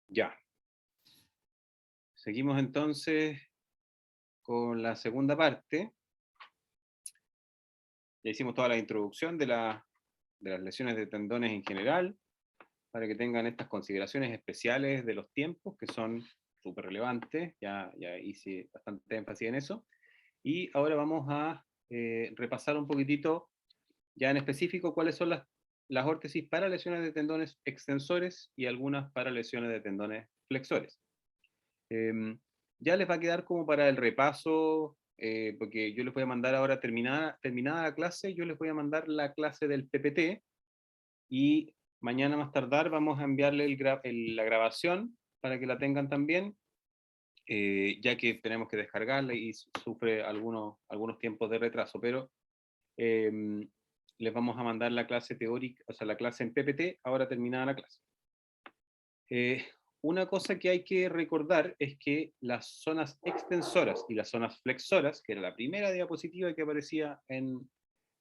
Ya. Seguimos entonces con la segunda parte. Ya hicimos toda la introducción de las lesiones de tendones en general, para que tengan estas consideraciones especiales de los tiempos, que son súper relevantes. Ya hice bastante énfasis en eso. Y ahora vamos a repasar un poquitito, ya en específico, cuáles son las órtesis para lesiones de tendones extensores y algunas para lesiones de tendones flexores. Ya les va a quedar como para el repaso, porque yo les voy a mandar ahora, terminada la clase, yo les voy a mandar la clase del PPT, y mañana más tardar vamos a enviarle la grabación para que la tengan también, ya que tenemos que descargarla y sufre algunos tiempos de retraso, pero les vamos a mandar la clase teórica, o sea, la clase en PPT, ahora terminada la clase. Una cosa que hay que recordar es que las zonas extensoras y las zonas flexoras, que era la primera diapositiva que aparecía en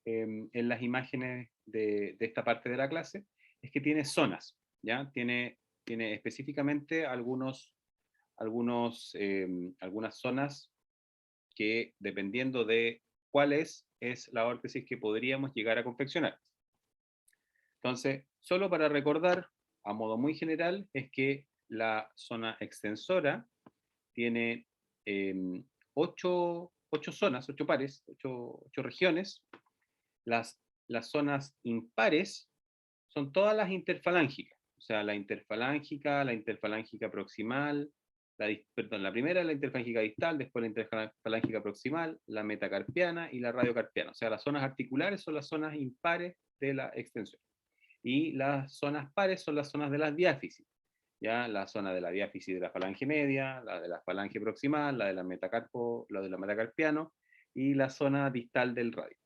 las imágenes de esta parte de la clase, es que tiene zonas, ¿ya? Tiene específicamente algunas zonas que, dependiendo de cuál es la órtesis que podríamos llegar a confeccionar. Entonces, solo para recordar, a modo muy general, es que la zona extensora tiene 8 zonas, 8 pares, 8 regiones. Las zonas impares son todas las interfalángicas, o sea, la interfalángica proximal, la primera es la interfalángica distal, después la interfalángica proximal, la metacarpiana y la radiocarpiana. O sea, las zonas articulares son las zonas impares de la extensión. Y las zonas pares son las zonas de las diáfisis. ¿Ya? La zona de la diáfisis de la falange media, la de la falange proximal, la de la metacarpiano y la zona distal del radio.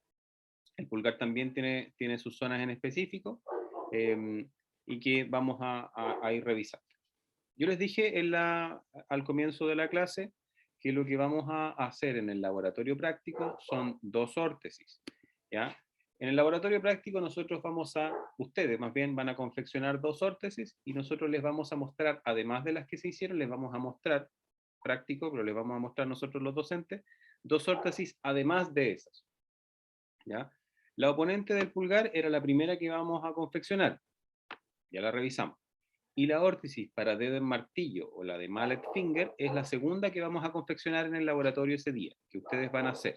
El pulgar también tiene sus zonas en específico, y que vamos a ir revisando. Yo les dije al comienzo de la clase que lo que vamos a hacer en el laboratorio práctico son 2 órtesis, ¿ya? En el laboratorio práctico ustedes más bien van a confeccionar 2 órtesis, y nosotros les vamos a mostrar, además de las que se hicieron, les vamos a mostrar, práctico, pero les vamos a mostrar nosotros los docentes, 2 órtesis además de esas, ¿ya? La oponente del pulgar era la primera que vamos a confeccionar, ya la revisamos. Y la órtesis para dedo en martillo, o la de mallet finger, es la segunda que vamos a confeccionar en el laboratorio ese día, que ustedes van a hacer.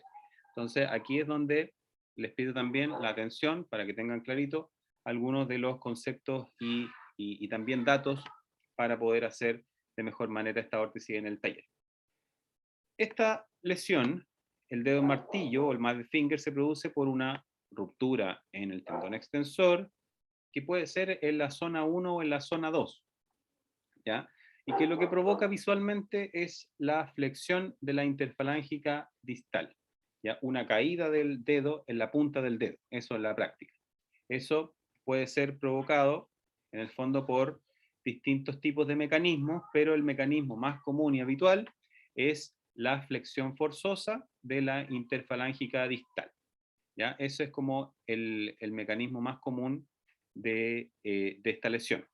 Entonces, aquí es donde les pido también la atención para que tengan clarito algunos de los conceptos y también datos para poder hacer de mejor manera esta órtesis en el taller. Esta lesión, el dedo en martillo o el mallet finger, se produce por una ruptura en el tendón extensor, que puede ser en la zona 1 o en la zona 2, ¿ya? Y que lo que provoca visualmente es la flexión de la interfalángica distal, ¿ya? Una caída del dedo en la punta del dedo, eso es la práctica. Eso puede ser provocado, en el fondo, por distintos tipos de mecanismos, pero el mecanismo más común y habitual es la flexión forzosa de la interfalángica distal, ¿ya? Eso es como el mecanismo más común de esta lesión.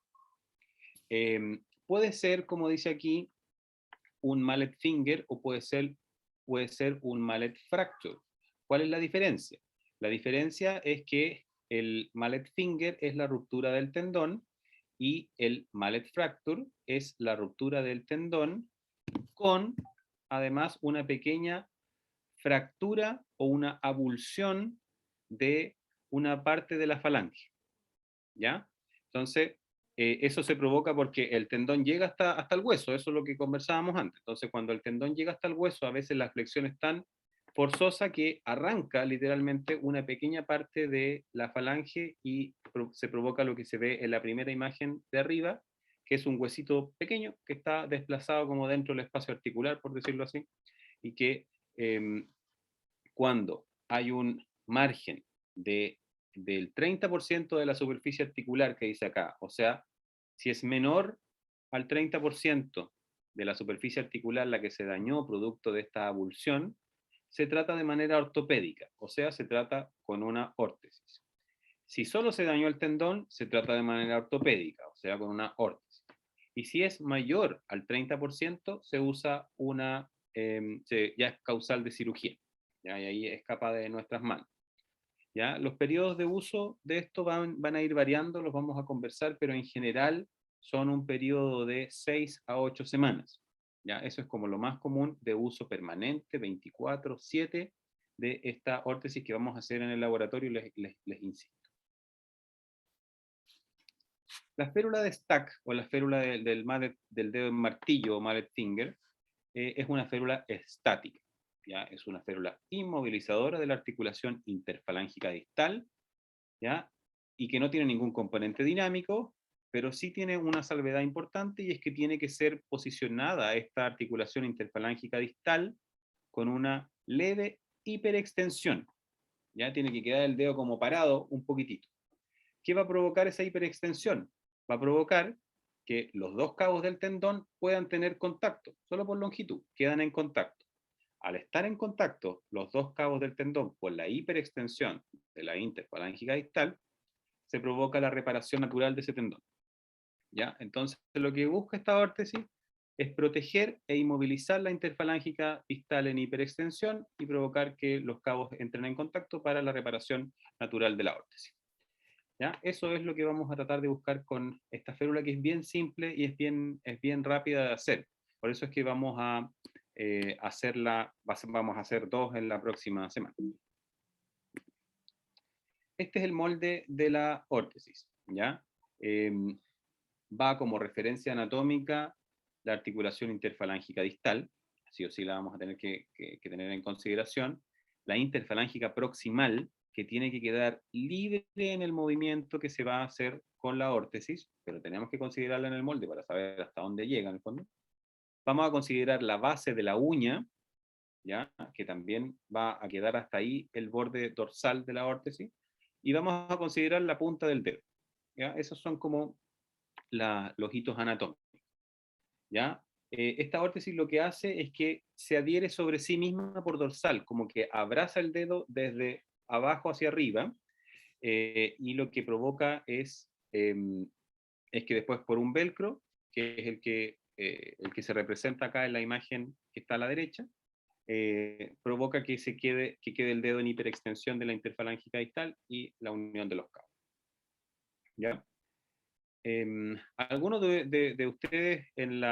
Puede ser, como dice aquí, un mallet finger, o puede ser un mallet fracture. ¿Cuál es la diferencia? La diferencia es que el mallet finger es la ruptura del tendón, y el mallet fracture es la ruptura del tendón con, además, una pequeña fractura o una abulsión de una parte de la falange, ¿ya? Entonces, eso se provoca porque el tendón llega hasta el hueso, eso es lo que conversábamos antes. Entonces, cuando el tendón llega hasta el hueso, a veces la flexión es tan forzosa que arranca literalmente una pequeña parte de la falange, y se provoca lo que se ve en la primera imagen de arriba, que es un huesito pequeño que está desplazado como dentro del espacio articular, por decirlo así, y que cuando hay un margen del 30% de la superficie articular que dice acá, o sea, si es menor al 30% de la superficie articular la que se dañó producto de esta abulsión, se trata de manera ortopédica, o sea, se trata con una órtesis. Si solo se dañó el tendón, se trata de manera ortopédica, o sea, con una órtesis. Y si es mayor al 30%, se usa ya es causal de cirugía. ¿Ya? Y ahí escapa de nuestras manos. ¿Ya? Los periodos de uso de esto van a ir variando, los vamos a conversar, pero en general son un periodo de 6 a 8 semanas. ¿Ya? Eso es como lo más común de uso permanente, 24/7, de esta órtesis que vamos a hacer en el laboratorio, les insisto. La férula de Stack, o la férula del dedo en martillo, o mallet finger, es una férula estática. ¿Ya? Es una férula inmovilizadora de la articulación interfalángica distal, ¿ya? Y que no tiene ningún componente dinámico, pero sí tiene una salvedad importante, y es que tiene que ser posicionada esta articulación interfalángica distal con una leve hiperextensión. ¿Ya? Tiene que quedar el dedo como parado un poquitito. ¿Qué va a provocar esa hiperextensión? Va a provocar que los dos cabos del tendón puedan tener contacto, solo por longitud, quedan en contacto. Al estar en contacto los dos cabos del tendón por la hiperextensión de la interfalángica distal, se provoca la reparación natural de ese tendón. ¿Ya? Entonces, lo que busca esta órtesis es proteger e inmovilizar la interfalángica distal en hiperextensión y provocar que los cabos entren en contacto para la reparación natural de la órtesis. ¿Ya? Eso es lo que vamos a tratar de buscar con esta férula, que es bien simple y es bien rápida de hacer. Por eso es que vamos a hacer 2 en la próxima semana. Este es el molde de la órtesis, ¿ya? Va como referencia anatómica la articulación interfalángica distal, sí o sí la vamos a tener que tener en consideración, la interfalángica proximal, que tiene que quedar libre en el movimiento que se va a hacer con la órtesis, pero tenemos que considerarla en el molde para saber hasta dónde llega en el fondo. Vamos a considerar la base de la uña, ¿ya? Que también va a quedar hasta ahí el borde dorsal de la órtesis, y vamos a considerar la punta del dedo. ¿Ya? Esos son como los hitos anatómicos. ¿Ya? Esta órtesis lo que hace es que se adhiere sobre sí misma por dorsal, como que abraza el dedo desde abajo hacia arriba, y lo que provoca es que después por un velcro, que es el que se representa acá en la imagen que está a la derecha, provoca que quede el dedo en hiperextensión de la interfalángica distal y la unión de los cabos. ¿Ya? Algunos de ustedes en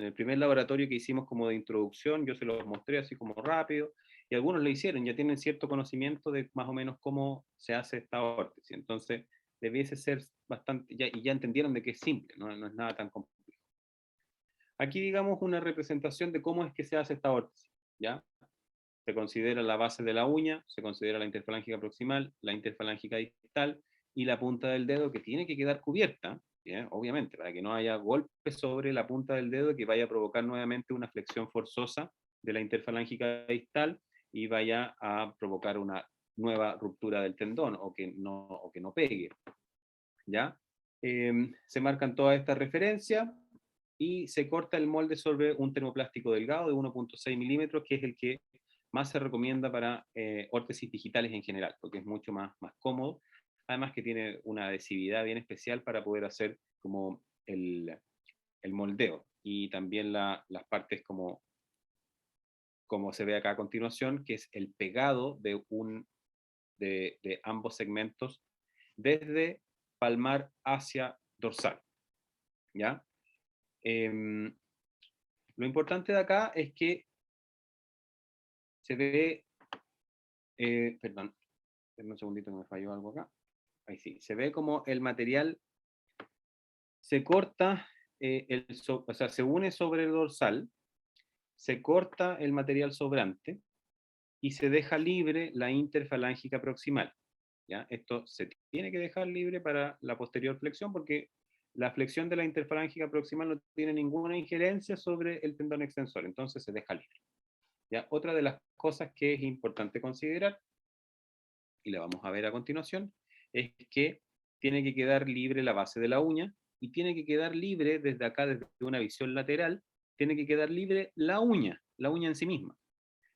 el primer laboratorio que hicimos como de introducción, yo se los mostré así como rápido, y algunos lo hicieron, ya tienen cierto conocimiento de más o menos cómo se hace esta órtesis. Entonces, debiese ser bastante, y ya entendieron de que es simple, no es nada tan complejo. Aquí digamos una representación de cómo es que se hace esta órtesis, ¿ya? Se considera la base de la uña, se considera la interfalángica proximal, la interfalángica distal y la punta del dedo, que tiene que quedar cubierta, ¿bien? Obviamente, para que no haya golpes sobre la punta del dedo que vaya a provocar nuevamente una flexión forzosa de la interfalángica distal y vaya a provocar una nueva ruptura del tendón o que no pegue. ¿Ya? Se marcan todas estas referencias y se corta el molde sobre un termoplástico delgado de 1.6 milímetros, que es el que más se recomienda para órtesis digitales en general, porque es mucho más cómodo, además que tiene una adhesividad bien especial para poder hacer como el moldeo, y también las partes como se ve acá a continuación, que es el pegado de ambos segmentos desde palmar hacia dorsal. ¿Ya? Lo importante de acá es que se ve, perdón, un segundito que me falló algo acá. Ahí sí, se ve como el material se corta, o sea, se une sobre el dorsal, se corta el material sobrante y se deja libre la interfalángica proximal. ¿Ya? Esto se tiene que dejar libre para la posterior flexión, porque la flexión de la interfalángica proximal no tiene ninguna injerencia sobre el tendón extensor, entonces se deja libre. ¿Ya? Otra de las cosas que es importante considerar, y la vamos a ver a continuación, es que tiene que quedar libre la base de la uña, y tiene que quedar libre desde acá, desde una visión lateral, tiene que quedar libre la uña en sí misma.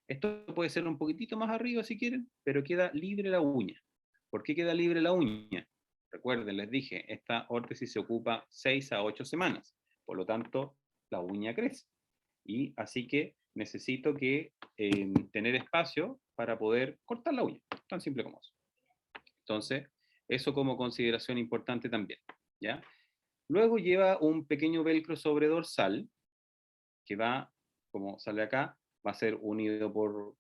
Esto puede ser un poquitito más arriba si quieren, pero queda libre la uña. ¿Por qué queda libre la uña? Recuerden, les dije, esta órtesis se ocupa 6 a 8 semanas. por lo tanto, la uña crece. Y así que necesito que tener espacio para poder cortar la uña, tan simple como eso. Entonces, eso como consideración importante también, ¿ya? Luego lleva un pequeño velcro sobre dorsal, que va, como sale acá, va a ser unido por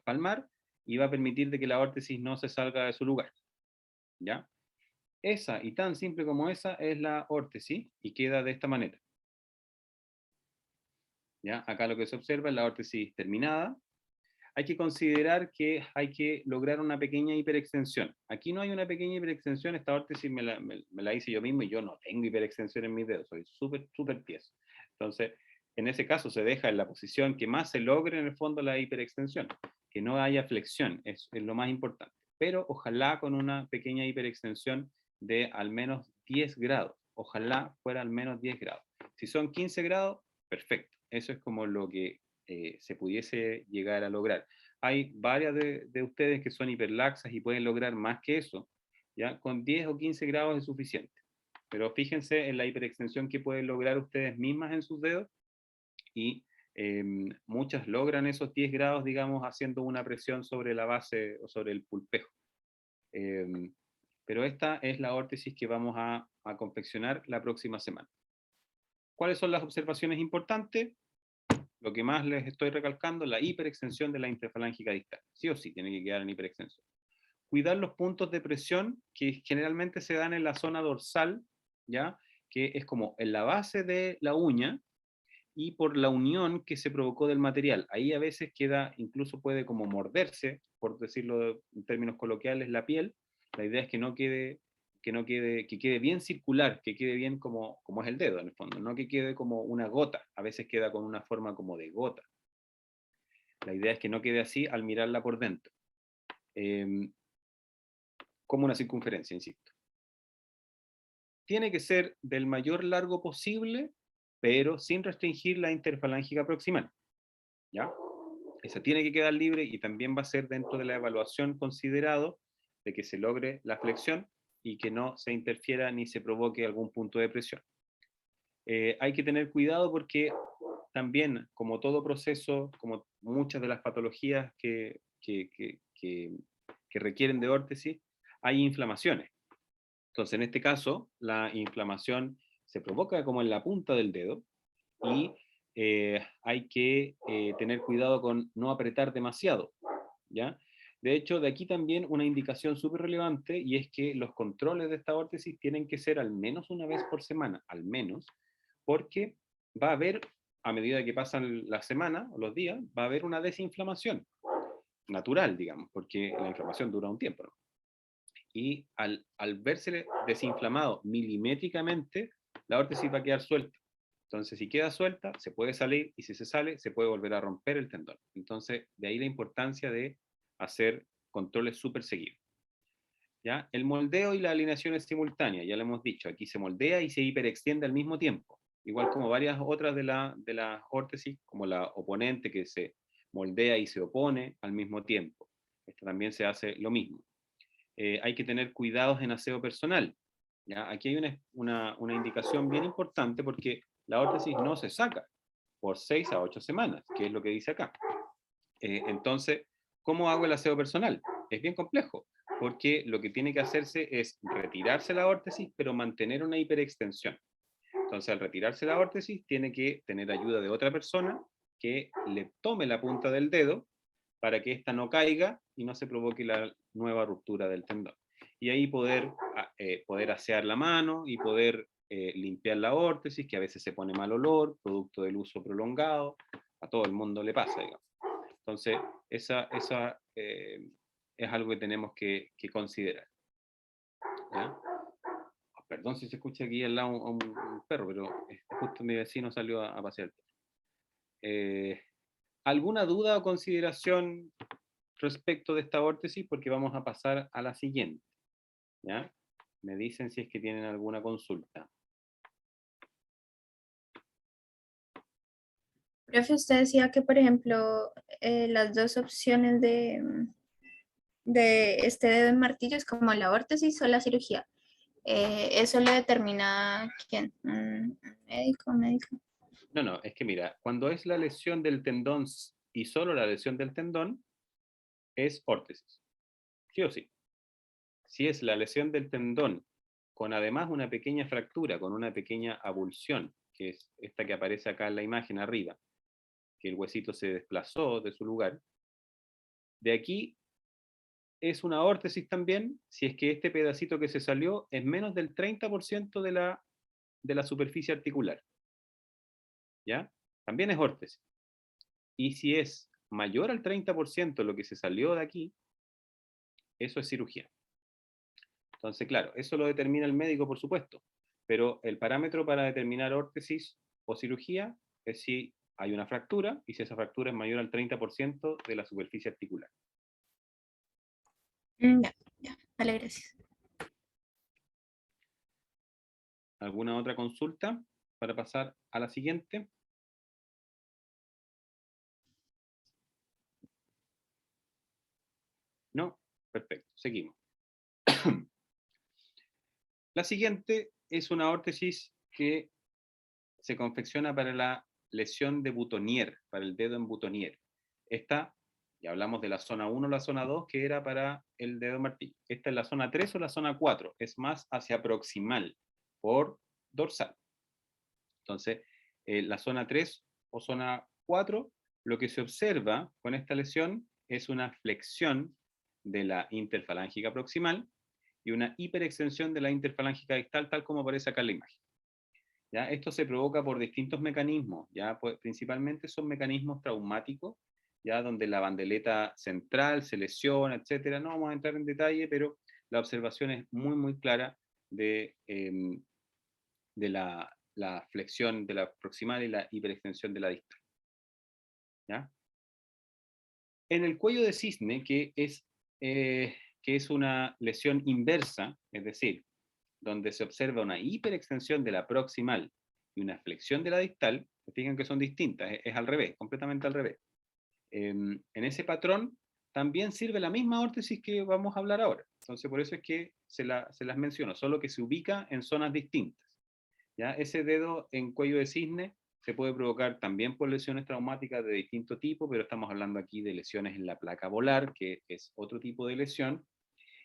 palmar, y va a permitir de que la órtesis no se salga de su lugar, ¿ya? Esa, y tan simple como esa, es la órtesis, y queda de esta manera. ¿Ya? Acá lo que se observa es la órtesis terminada. Hay que considerar que hay que lograr una pequeña hiperextensión. Aquí no hay una pequeña hiperextensión, esta órtesis me la hice yo mismo y yo no tengo hiperextensión en mis dedos, soy súper tieso. Entonces, en ese caso se deja en la posición que más se logre en el fondo la hiperextensión, que no haya flexión, es lo más importante. Pero ojalá con una pequeña hiperextensión de al menos 10 grados, ojalá fuera al menos 10 grados. Si son 15 grados, perfecto, eso es como lo que se pudiese llegar a lograr. Hay varias de ustedes que son hiperlaxas y pueden lograr más que eso, ¿ya? Con 10 o 15 grados es suficiente. Pero fíjense en la hiperextensión que pueden lograr ustedes mismas en sus dedos y muchas logran esos 10 grados, digamos, haciendo una presión sobre la base o sobre el pulpejo. Pero esta es la órtesis que vamos a confeccionar la próxima semana. ¿Cuáles son las observaciones importantes? Lo que más les estoy recalcando, la hiperextensión de la interfalángica distal. Sí o sí, tiene que quedar en hiperextensión. Cuidar los puntos de presión que generalmente se dan en la zona dorsal, ¿ya? Que es como en la base de la uña y por la unión que se provocó del material. Ahí a veces queda, incluso puede como morderse, por decirlo en términos coloquiales, la piel. La idea es que no quede, que quede bien circular, que quede bien como es el dedo en el fondo, no que quede como una gota. A veces queda con una forma como de gota. La idea es que no quede así al mirarla por dentro. Como una circunferencia, insisto. Tiene que ser del mayor largo posible, pero sin restringir la interfalángica proximal. ¿Ya? Esa tiene que quedar libre y también va a ser dentro de la evaluación considerado de que se logre la flexión y que no se interfiera ni se provoque algún punto de presión. Hay que tener cuidado porque también, como todo proceso, como muchas de las patologías que requieren de órtesis, hay inflamaciones. Entonces, en este caso, la inflamación se provoca como en la punta del dedo y hay que tener cuidado con no apretar demasiado, ¿ya? De hecho, de aquí también una indicación súper relevante, y es que los controles de esta órtesis tienen que ser al menos una vez por semana, al menos, porque va a haber, a medida que pasan las semanas o los días, va a haber una desinflamación natural, digamos, porque la inflamación dura un tiempo, ¿no? Y al verse desinflamado milimétricamente, la órtesis va a quedar suelta. Entonces, si queda suelta, se puede salir, y si se sale, se puede volver a romper el tendón. Entonces, de ahí la importancia de hacer controles súper seguidos. ¿Ya? El moldeo y la alineación es simultánea, ya lo hemos dicho. Aquí se moldea y se hiperextiende al mismo tiempo. Igual como varias otras de la órtesis, como la oponente que se moldea y se opone al mismo tiempo. Esta también se hace lo mismo. Hay que tener cuidados en aseo personal. ¿Ya? Aquí hay una indicación bien importante porque la órtesis no se saca por 6 a 8 semanas, que es lo que dice acá. Entonces, ¿cómo hago el aseo personal? Es bien complejo, porque lo que tiene que hacerse es retirarse la órtesis, pero mantener una hiperextensión. Entonces, al retirarse la órtesis, tiene que tener ayuda de otra persona que le tome la punta del dedo para que ésta no caiga y no se provoque la nueva ruptura del tendón. Y ahí poder asear la mano y poder limpiar la órtesis, que a veces se pone mal olor, producto del uso prolongado. A todo el mundo le pasa, digamos. Entonces, esa es algo que tenemos que considerar. ¿Ya? Perdón si se escucha aquí al lado un perro, pero justo mi vecino salió a pasear. ¿Alguna duda o consideración respecto de esta órtesis? Porque vamos a pasar a la siguiente. ¿Ya? Me dicen si es que tienen alguna consulta. Profe, usted decía que, por ejemplo, las dos opciones de este dedo en martillo es como la órtesis o la cirugía. ¿Eso lo determina quién? ¿Un médico? ¿Un médico? No, no, es que mira, cuando es la lesión del tendón y solo la lesión del tendón, es órtesis, sí o sí. Si es la lesión del tendón con además una pequeña fractura, con una pequeña avulsión, que es esta que aparece acá en la imagen arriba, que el huesito se desplazó de su lugar, de aquí es una órtesis también, si es que este pedacito que se salió es menos del 30% de la superficie articular, ¿ya? También es órtesis. Y si es mayor al 30% lo que se salió de aquí, eso es cirugía. Entonces, claro, eso lo determina el médico, por supuesto, pero el parámetro para determinar órtesis o cirugía es si hay una fractura y si esa fractura es mayor al 30% de la superficie articular. Ya, ya. Vale, gracias. ¿Alguna otra consulta para pasar a la siguiente? No, perfecto, seguimos. La siguiente es una órtesis que se confecciona para la lesión de boutonniere, para el dedo en boutonniere. Esta, ya hablamos de la zona 1 o la zona 2, que era para el dedo martillo. Esta es la zona 3 o la zona 4, es más hacia proximal, por dorsal. Entonces, la zona 3 o zona 4, lo que se observa con esta lesión es una flexión de la interfalángica proximal y una hiperextensión de la interfalángica distal, tal como aparece acá en la imagen. ¿Ya? Esto se provoca por distintos mecanismos, ¿ya? Pues, principalmente son mecanismos traumáticos, ¿ya? Donde la bandeleta central se lesiona, etcétera. No vamos a entrar en detalle, pero la observación es muy, muy clara de la flexión de la proximal y la hiperextensión de la distal. ¿Ya? En el cuello de cisne, que es una lesión inversa, es decir, donde se observa una hiperextensión de la proximal y una flexión de la distal, se fijan que son distintas, es al revés, completamente al revés. En ese patrón también sirve la misma órtesis que vamos a hablar ahora. Entonces, por eso es que se las menciono, solo que se ubica en zonas distintas. ¿Ya? Ese dedo en cuello de cisne se puede provocar también por lesiones traumáticas de distinto tipo, pero estamos hablando aquí de lesiones en la placa volar, que es otro tipo de lesión,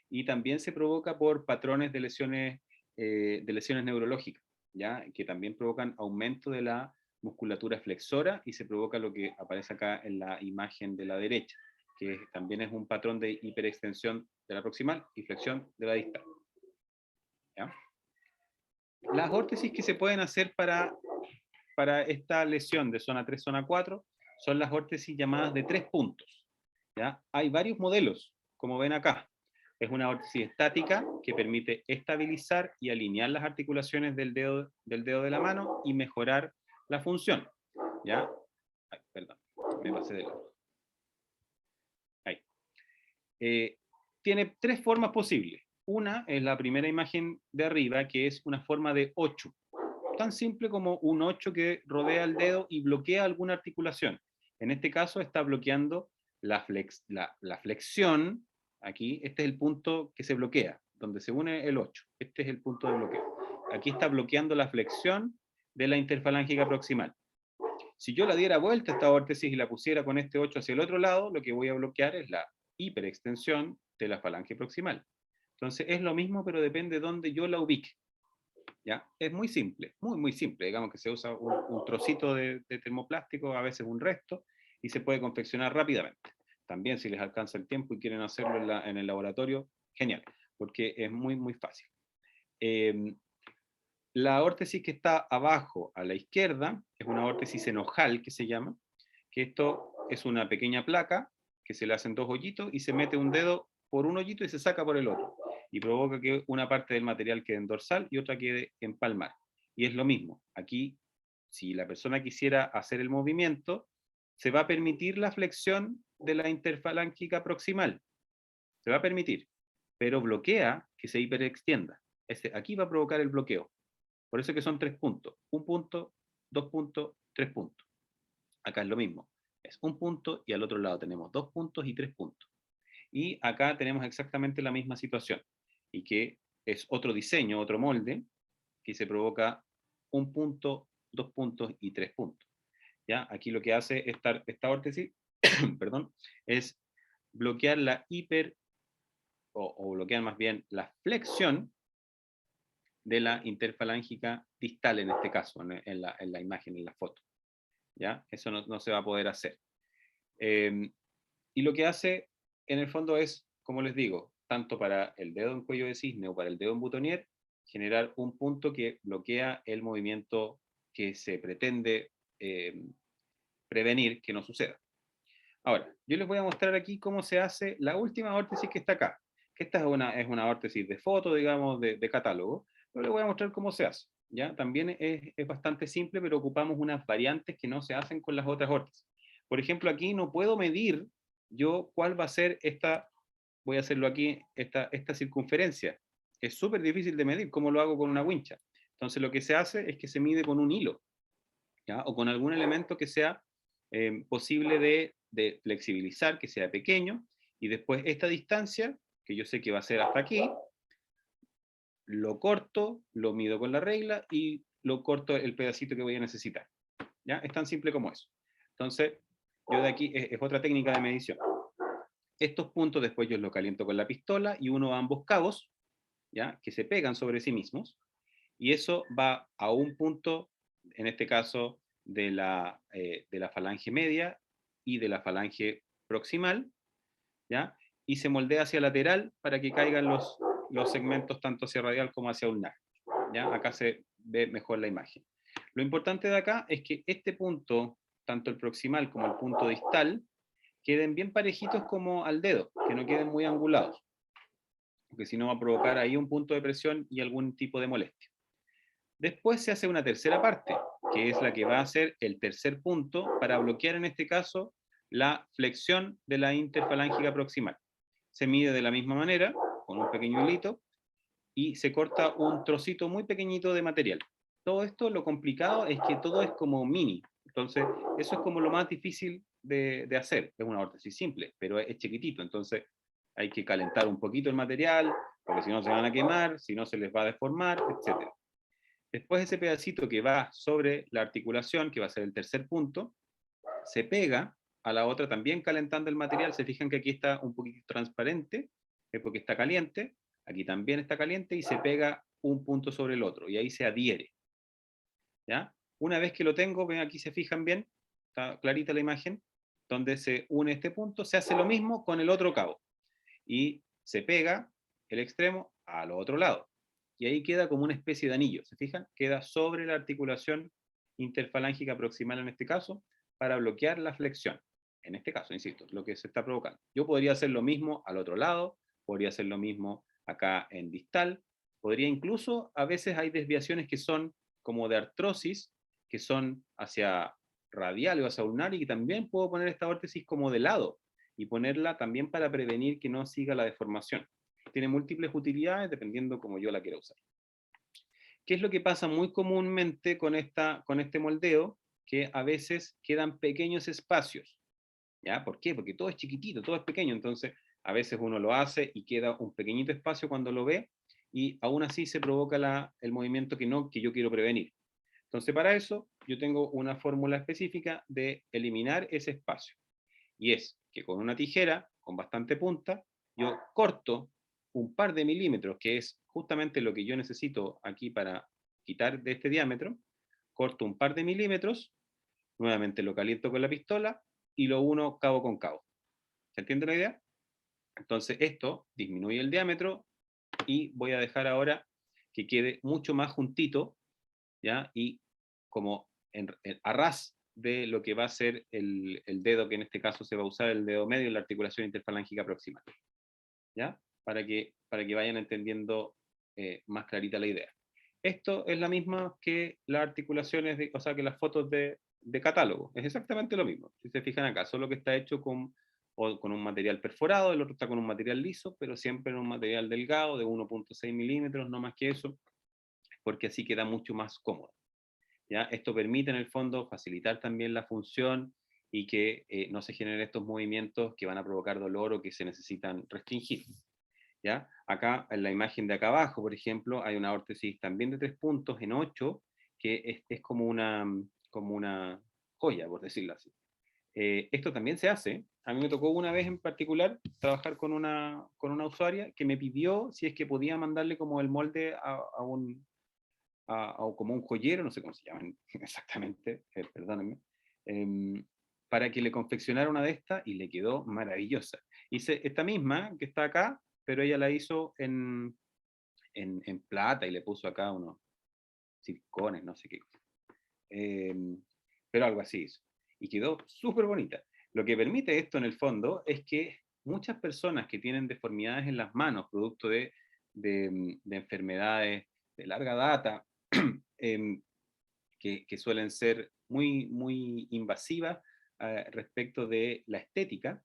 y también se provoca por patrones de lesiones neurológicas, ¿ya? Que también provocan aumento de la musculatura flexora y se provoca lo que aparece acá en la imagen de la derecha, que también es un patrón de hiperextensión de la proximal y flexión de la distal. ¿Ya? Las órtesis que se pueden hacer para esta lesión de zona 3, zona 4, son las órtesis llamadas de 3 puntos. ¿Ya? Hay varios modelos, como ven acá. Es una órtesis estática que permite estabilizar y alinear las articulaciones del dedo de la mano y mejorar la función. ¿Ya? Ay, perdón, me pasé de lado. Ahí. Tiene tres formas posibles. Una es la primera imagen de arriba, que es una forma de 8. Tan simple como un 8 que rodea el dedo y bloquea alguna articulación. En este caso está bloqueando la flexión. Aquí, este es el punto que se bloquea, donde se une el 8. Este es el punto de bloqueo. Aquí está bloqueando la flexión de la interfalángica proximal. Si yo la diera vuelta a esta órtesis y la pusiera con este 8 hacia el otro lado, lo que voy a bloquear es la hiperextensión de la falange proximal. Entonces es lo mismo, pero depende de dónde yo la ubique. ¿Ya? Es muy simple, muy, muy simple. Digamos que se usa un trocito de termoplástico, a veces un resto, y se puede confeccionar rápidamente. También si les alcanza el tiempo y quieren hacerlo en el laboratorio, genial, porque es muy, muy fácil. La órtesis que está abajo a la izquierda es una órtesis enojal que se llama, que esto es una pequeña placa que se le hacen dos hoyitos y se mete un dedo por un hoyito y se saca por el otro. Y provoca que una parte del material quede en dorsal y otra quede en palmar. Y es lo mismo. Aquí, si la persona quisiera hacer el movimiento, se va a permitir la flexión de la interfalángica proximal. Se va a permitir, pero bloquea que se hiperextienda. Aquí va a provocar el bloqueo. Por eso que son 3 puntos. 1 punto, 2 puntos, 3 puntos. Acá es lo mismo. Es 1 punto y al otro lado tenemos 2 puntos y 3 puntos. Y acá tenemos exactamente la misma situación. Y que es otro diseño, otro molde, que se provoca un punto, 2 puntos y 3 puntos. ¿Ya? Aquí lo que hace esta órtesis perdón, es bloquear la o bloquear más bien la flexión de la interfalángica distal en este caso, en la imagen, en la foto. ¿Ya? Eso no se va a poder hacer. Y lo que hace en el fondo es, como les digo, tanto para el dedo en cuello de cisne o para el dedo en boutonniere, generar un punto que bloquea el movimiento que se pretende prevenir que no suceda. Ahora, yo les voy a mostrar aquí cómo se hace la última órtesis que está acá, que esta es una órtesis de foto, digamos, de catálogo, pero les voy a mostrar cómo se hace. ¿Ya? También es bastante simple, pero ocupamos unas variantes que no se hacen con las otras órtesis. Por ejemplo, aquí no puedo medir yo cuál va a ser voy a hacerlo aquí, esta circunferencia. Es súper difícil de medir, ¿cómo lo hago con una wincha? Entonces lo que se hace es que se mide con un hilo, ¿ya? O con algún elemento que sea posible de flexibilizar, que sea pequeño, y después esta distancia, que yo sé que va a ser hasta aquí, lo corto, lo mido con la regla y lo corto el pedacito que voy a necesitar. ¿Ya? Es tan simple como eso. Entonces, yo de aquí es otra técnica de medición. Estos puntos después yo los caliento con la pistola y uno a ambos cabos, ¿ya? Que se pegan sobre sí mismos, y eso va a un punto, en este caso, de la falange media y de la falange proximal, ¿ya? Y se moldea hacia lateral para que caigan los segmentos tanto hacia radial como hacia ulnar. ¿Ya? Acá se ve mejor la imagen. Lo importante de acá es que este punto, tanto el proximal como el punto distal, queden bien parejitos como al dedo, que no queden muy angulados, porque si no va a provocar ahí un punto de presión y algún tipo de molestia. Después se hace una tercera parte, que es la que va a ser el tercer punto para bloquear en este caso la flexión de la interfalángica proximal. Se mide de la misma manera, con un pequeño hilito, y se corta un trocito muy pequeñito de material. Todo esto, lo complicado es que todo es como mini. Entonces, eso es como lo más difícil de hacer. Es una órtesis simple, pero es chiquitito. Entonces, hay que calentar un poquito el material, porque si no se van a quemar, si no se les va a deformar, etc. Después ese pedacito que va sobre la articulación, que va a ser el tercer punto, se pega a la otra también calentando el material. Se fijan que aquí está un poquito transparente, es porque está caliente, aquí también está caliente y se pega un punto sobre el otro y ahí se adhiere. ¿Ya? Una vez que lo tengo, ven aquí se fijan bien, está clarita la imagen, donde se une este punto, se hace lo mismo con el otro cabo y se pega el extremo al otro lado. Y ahí queda como una especie de anillo, ¿se fijan? Queda sobre la articulación interfalángica proximal en este caso, para bloquear la flexión. En este caso, insisto, lo que se está provocando. Yo podría hacer lo mismo al otro lado, podría hacer lo mismo acá en distal, podría incluso, a veces hay desviaciones que son como de artrosis, que son hacia radial o hacia ulnar, y también puedo poner esta órtesis como de lado, y ponerla también para prevenir que no siga la deformación. Tiene múltiples utilidades dependiendo como yo la quiera usar. ¿Qué es lo que pasa muy comúnmente con este moldeo? Que a veces quedan pequeños espacios. ¿Ya? ¿Por qué? Porque todo es chiquitito, todo es pequeño, entonces a veces uno lo hace y queda un pequeñito espacio cuando lo ve, y aún así se provoca el movimiento que yo quiero prevenir. Entonces para eso yo tengo una fórmula específica de eliminar ese espacio. Y es que con una tijera con bastante punta, yo corto un par de milímetros, que es justamente lo que yo necesito aquí para quitar de este diámetro, corto un par de milímetros, nuevamente lo caliento con la pistola y lo uno cabo con cabo. ¿Se entiende la idea? Entonces esto disminuye el diámetro y voy a dejar ahora que quede mucho más juntito, ¿ya? Y como a ras de lo que va a ser el dedo, que en este caso se va a usar el dedo medio en la articulación interfalángica proximal. ¿Ya? Para que vayan entendiendo más clarita la idea. Esto es la misma que las articulaciones, o sea, que las fotos de catálogo. Es exactamente lo mismo. Si se fijan acá, solo que está hecho con un material perforado, el otro está con un material liso, pero siempre en un material delgado de 1.6 milímetros, no más que eso, porque así queda mucho más cómodo. ¿Ya? Esto permite en el fondo facilitar también la función y que no se generen estos movimientos que van a provocar dolor o que se necesitan restringir. ¿ya? Acá, en la imagen de acá abajo, por ejemplo, hay una órtesis también de 3 puntos en 8, que es como una joya, por decirlo así. Esto también se hace. A mí me tocó una vez en particular trabajar con una usuaria que me pidió si es que podía mandarle como el molde a como un joyero, no sé cómo se llaman exactamente, perdónenme, em, para que le confeccionara una de estas y le quedó maravillosa. Hice esta misma que está acá, pero ella la hizo en plata y le puso acá unos circones, no sé qué. Pero algo así hizo. Y quedó súper bonita. Lo que permite esto en el fondo es que muchas personas que tienen deformidades en las manos, producto de enfermedades de larga data, em, que suelen ser muy, muy invasivas respecto de la estética,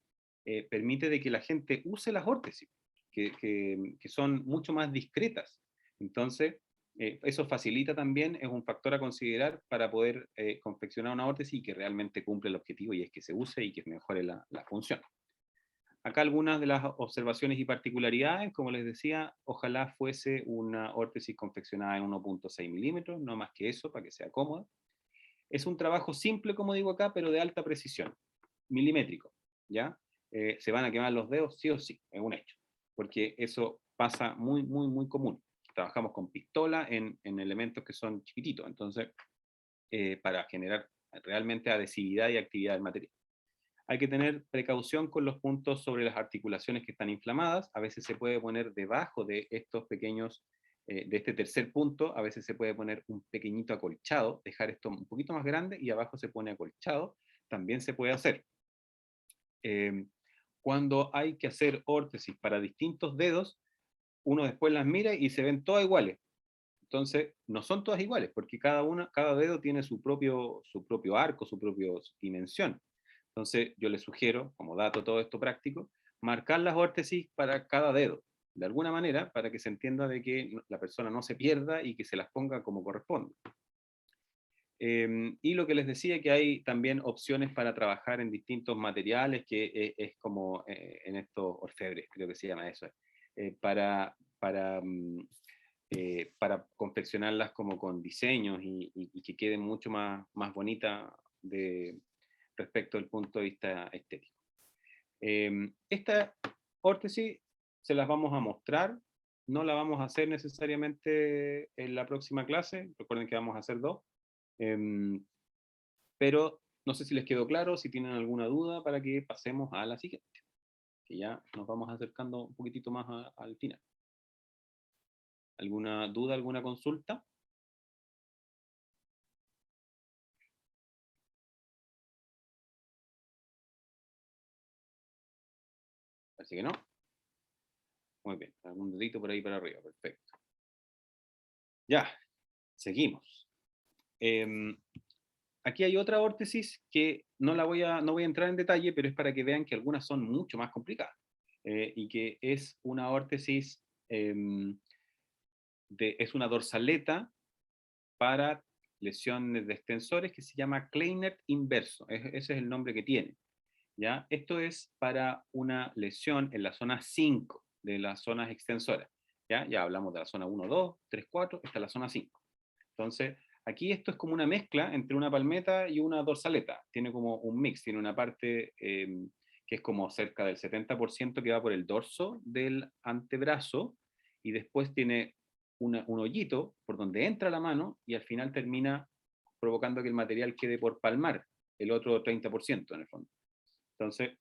permite de que la gente use las órtesis, que son mucho más discretas. Entonces, eso facilita también, es un factor a considerar para poder confeccionar una órtesis y que realmente cumple el objetivo y es que se use y que mejore la función. Acá algunas de las observaciones y particularidades, como les decía, ojalá fuese una órtesis confeccionada en 1.6 milímetros, no más que eso, para que sea cómoda. Es un trabajo simple, como digo acá, pero de alta precisión, milimétrico, ¿ya? Se van a quemar los dedos sí o sí, es un hecho, porque eso pasa muy, muy, muy común. Trabajamos con pistola en elementos que son chiquititos, entonces, para generar realmente adhesividad y actividad del material. Hay que tener precaución con los puntos sobre las articulaciones que están inflamadas. A veces se puede poner debajo de estos pequeños, de este tercer punto, a veces se puede poner un pequeñito acolchado, dejar esto un poquito más grande y abajo se pone acolchado. También se puede hacer. Eh, Cuando hay que hacer órtesis para distintos dedos, uno después las mira y se ven todas iguales. Entonces, no son todas iguales, porque cada dedo tiene su propio arco, su propia dimensión. Entonces, yo les sugiero, como dato todo esto práctico, marcar las órtesis para cada dedo, de alguna manera, para que se entienda de que la persona no se pierda y que se las ponga como corresponde. Y lo que les decía, que hay también opciones para trabajar en distintos materiales, que es como en estos orfebres, creo que se llama eso, para confeccionarlas como con diseños y que queden mucho más bonitas respecto al punto de vista estético. Esta órtesis se las vamos a mostrar, no la vamos a hacer necesariamente en la próxima clase, recuerden que vamos a hacer dos, pero no sé si les quedó claro, si tienen alguna duda para que pasemos a la siguiente, que ya nos vamos acercando un poquitito más al final. ¿Alguna duda, alguna consulta? Parece que no. Muy bien, algún dedito por ahí para arriba, perfecto. Ya, seguimos. Aquí hay otra órtesis que no voy a entrar en detalle, pero es para que vean que algunas son mucho más complicadas. Y que es una órtesis, es una dorsaleta para lesiones de extensores que se llama Kleinert inverso. Ese es el nombre que tiene. ¿Ya? Esto es para una lesión en la zona 5 de las zonas extensoras. Ya hablamos de la zona 1, 2, 3, 4, esta es la zona 5. Entonces, aquí esto es como una mezcla entre una palmeta y una dorsaleta. Tiene como un mix, tiene una parte que es como cerca del 70% que va por el dorso del antebrazo y después tiene un hoyito por donde entra la mano y al final termina provocando que el material quede por palmar, el otro 30% en el fondo. Entonces,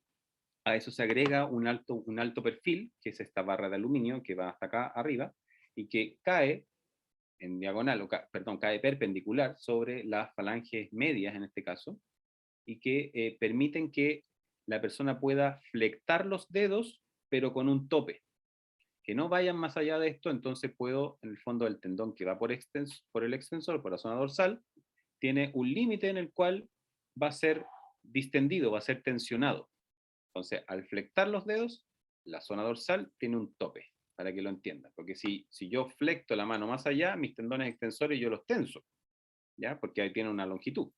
a eso se agrega un alto perfil, que es esta barra de aluminio que va hasta acá arriba y que cae en diagonal, perdón, cae perpendicular sobre las falanges medias en este caso, y que permiten que la persona pueda flectar los dedos, pero con un tope, que no vayan más allá de esto. Entonces puedo, en el fondo del tendón que va por el extensor, por la zona dorsal, tiene un límite en el cual va a ser distendido, va a ser tensionado. Entonces, al flectar los dedos, la zona dorsal tiene un tope, para que lo entiendan. Porque si yo flecto la mano más allá, mis tendones extensores yo los tenso, ¿ya? Porque ahí tiene una longitud.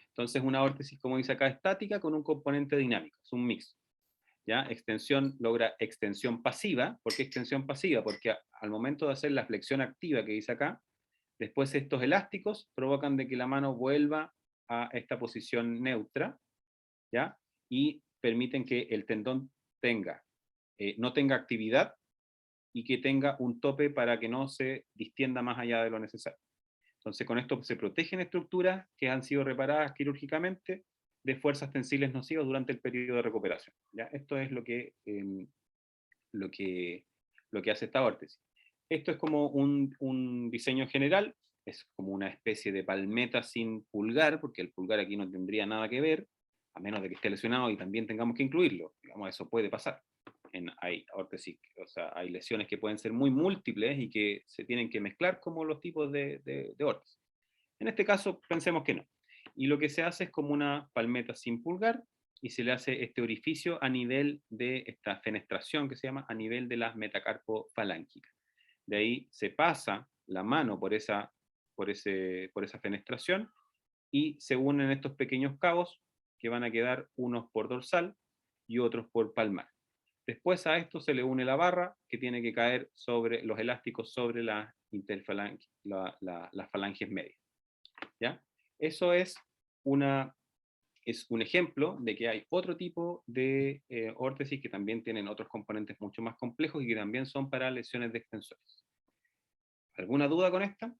Entonces, una órtesis, como dice acá, estática con un componente dinámico, es un mix. ¿Ya? Extensión logra extensión pasiva. ¿Por qué extensión pasiva? Porque al momento de hacer la flexión activa que dice acá, después estos elásticos provocan de que la mano vuelva a esta posición neutra, ¿ya? Y permiten que el tendón no tenga actividad y que tenga un tope para que no se distienda más allá de lo necesario. Entonces, con esto se protegen estructuras que han sido reparadas quirúrgicamente de fuerzas tensiles nocivas durante el periodo de recuperación. ¿Ya? Esto es lo que, lo que hace esta órtesis. Esto es como un diseño general, es como una especie de palmeta sin pulgar, porque el pulgar aquí no tendría nada que ver, a menos de que esté lesionado y también tengamos que incluirlo. Digamos, eso puede pasar. Hay órtesis, o sea, hay lesiones que pueden ser muy múltiples y que se tienen que mezclar como los tipos de órtesis. En este caso, pensemos que no. Y lo que se hace es como una palmeta sin pulgar, y se le hace este orificio a nivel de esta fenestración que se llama a nivel de las metacarpofalánquicas. De ahí se pasa la mano por esa fenestración y se unen estos pequeños cabos que van a quedar unos por dorsal y otros por palmar. Después a esto se le une la barra que tiene que caer sobre los elásticos sobre las falanges medias. ¿Ya? Eso es un ejemplo de que hay otro tipo de órtesis que también tienen otros componentes mucho más complejos y que también son para lesiones de extensores. ¿Alguna duda con esta?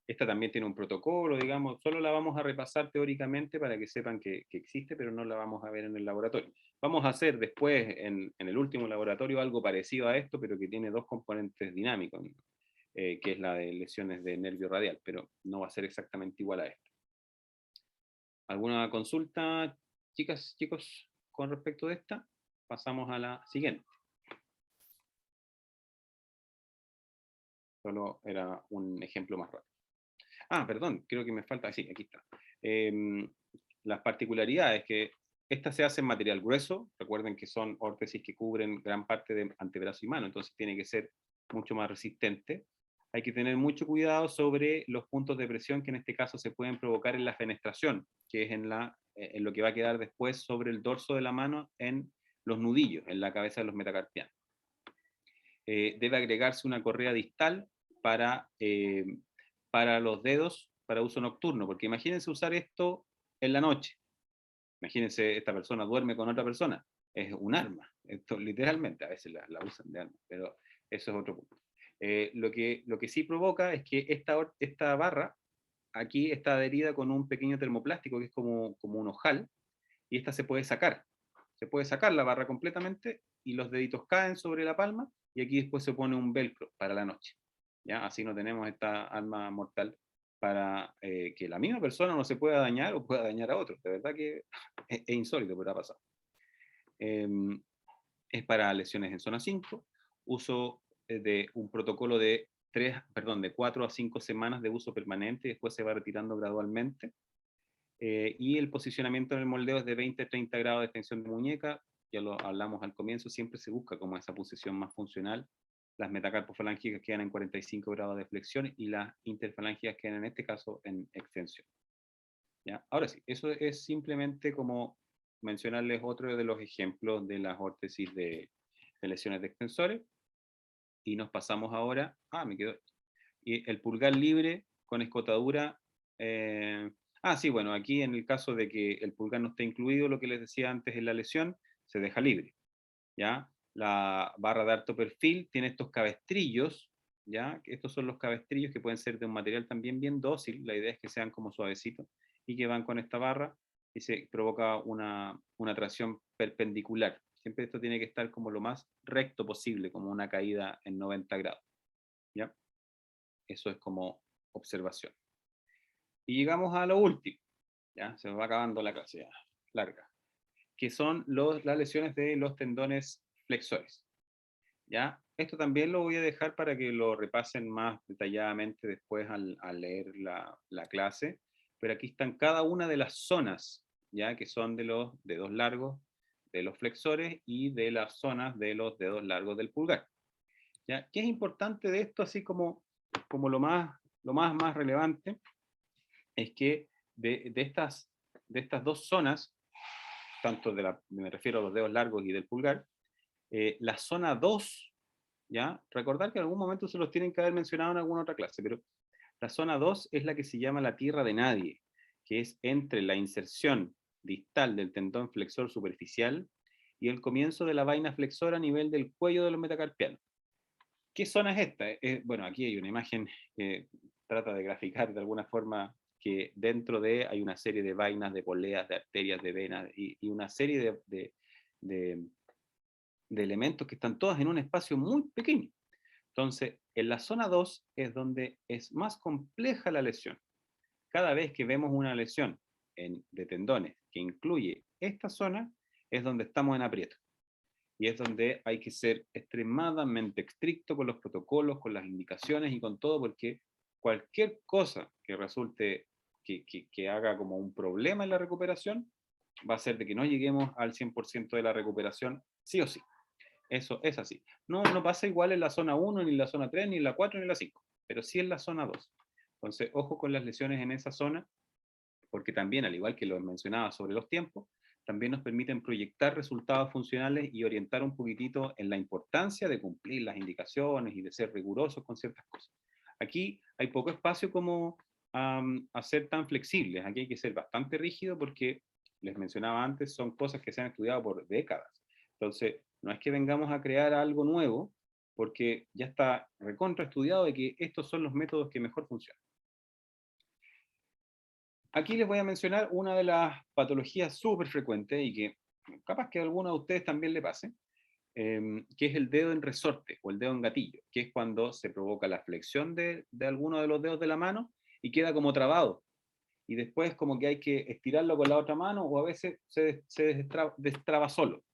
Esta también tiene un protocolo, digamos, solo la vamos a repasar teóricamente para que sepan que existe, pero no la vamos a ver en el laboratorio. Vamos a hacer después, en el último laboratorio, algo parecido a esto, pero que tiene dos componentes dinámicos, que es la de lesiones de nervio radial, pero no va a ser exactamente igual a esto. ¿Alguna consulta, chicas, chicos, con respecto de esta? Pasamos a la siguiente. Solo era un ejemplo más rápido. Ah, perdón, creo que me falta, sí, aquí está. Las particularidades que esta se hace en material grueso, recuerden que son órtesis que cubren gran parte de antebrazo y mano, entonces tiene que ser mucho más resistente. Hay que tener mucho cuidado sobre los puntos de presión que en este caso se pueden provocar en la fenestración, que es en lo que va a quedar después sobre el dorso de la mano en los nudillos, en la cabeza de los metacarpianos. Debe agregarse una correa distal para los dedos para uso nocturno, porque imagínense usar esto en la noche. Imagínense, esta persona duerme con otra persona, es un arma, esto literalmente, a veces la usan de arma, pero eso es otro punto. Lo que sí provoca es que esta barra aquí está adherida con un pequeño termoplástico que es como un ojal, y esta se puede sacar. Se puede sacar la barra completamente y los deditos caen sobre la palma y aquí después se pone un velcro para la noche. ¿Ya? Así no tenemos esta arma mortal para que la misma persona no se pueda dañar o pueda dañar a otros. De verdad que es insólito, pero ha pasado. Es para lesiones en zona 5, uso de un protocolo de 4 a 5 semanas de uso permanente, después se va retirando gradualmente. Y el posicionamiento en el moldeo es de 20 a 30 grados de extensión de muñeca, ya lo hablamos al comienzo, siempre se busca como esa posición más funcional. Las metacarpofalángicas quedan en 45 grados de flexión y las interfalángicas quedan en este caso en extensión. ¿Ya? Ahora sí, eso es simplemente como mencionarles otro de los ejemplos de las órtesis de lesiones de extensores. Y nos pasamos ahora, me quedó esto. Y el pulgar libre con escotadura. Sí, bueno, aquí en el caso de que el pulgar no esté incluido, lo que les decía antes en la lesión, se deja libre. ¿Ya? La barra de alto perfil tiene estos cabestrillos, ¿ya? Estos son los cabestrillos que pueden ser de un material también bien dócil, la idea es que sean como suavecitos, y que van con esta barra y se provoca una tracción perpendicular. Siempre esto tiene que estar como lo más recto posible, como una caída en 90 grados. ¿Ya? Eso es como observación. Y llegamos a lo último, ¿ya? Se nos va acabando la clase ya, larga, que son las lesiones de los tendones flexores. ¿Ya? Esto también lo voy a dejar para que lo repasen más detalladamente después al leer la clase, pero aquí están cada una de las zonas, ¿ya? Que son de los dedos largos de los flexores y de las zonas de los dedos largos del pulgar. ¿Ya? ¿Qué es importante de esto, así como lo más relevante? Es que de estas dos zonas tanto me refiero a los dedos largos y del pulgar. La zona 2, ¿ya? Recordar que en algún momento se los tienen que haber mencionado en alguna otra clase, pero la zona 2 es la que se llama la tierra de nadie, que es entre la inserción distal del tendón flexor superficial y el comienzo de la vaina flexora a nivel del cuello de los metacarpianos. ¿Qué zona es esta? Bueno, aquí hay una imagen que trata de graficar de alguna forma que dentro de hay una serie de vainas, de poleas, de arterias, de venas y una serie de, de elementos que están todas en un espacio muy pequeño. Entonces, en la zona 2 es donde es más compleja la lesión. Cada vez que vemos una lesión de tendones que incluye esta zona, es donde estamos en aprieto. Y es donde hay que ser extremadamente estricto con los protocolos, con las indicaciones y con todo, porque cualquier cosa que resulte, que haga como un problema en la recuperación, va a ser de que no lleguemos al 100% de la recuperación, sí o sí. Eso es así. No, no pasa igual en la zona 1, ni en la zona 3, ni en la 4, ni en la 5, pero sí en la zona 2. Entonces, ojo con las lesiones en esa zona, porque también, al igual que lo mencionaba sobre los tiempos, también nos permiten proyectar resultados funcionales y orientar un poquitito en la importancia de cumplir las indicaciones y de ser rigurosos con ciertas cosas. Aquí hay poco espacio como a ser tan flexibles. Aquí hay que ser bastante rígido porque, les mencionaba antes, son cosas que se han estudiado por décadas. Entonces, no es que vengamos a crear algo nuevo, porque ya está recontra estudiado de que estos son los métodos que mejor funcionan. Aquí les voy a mencionar una de las patologías súper frecuentes y que capaz que a alguno de ustedes también le pase, que es el dedo en resorte o el dedo en gatillo, que es cuando se provoca la flexión de alguno de los dedos de la mano y queda como trabado. Y después como que hay que estirarlo con la otra mano o a veces se destraba solo.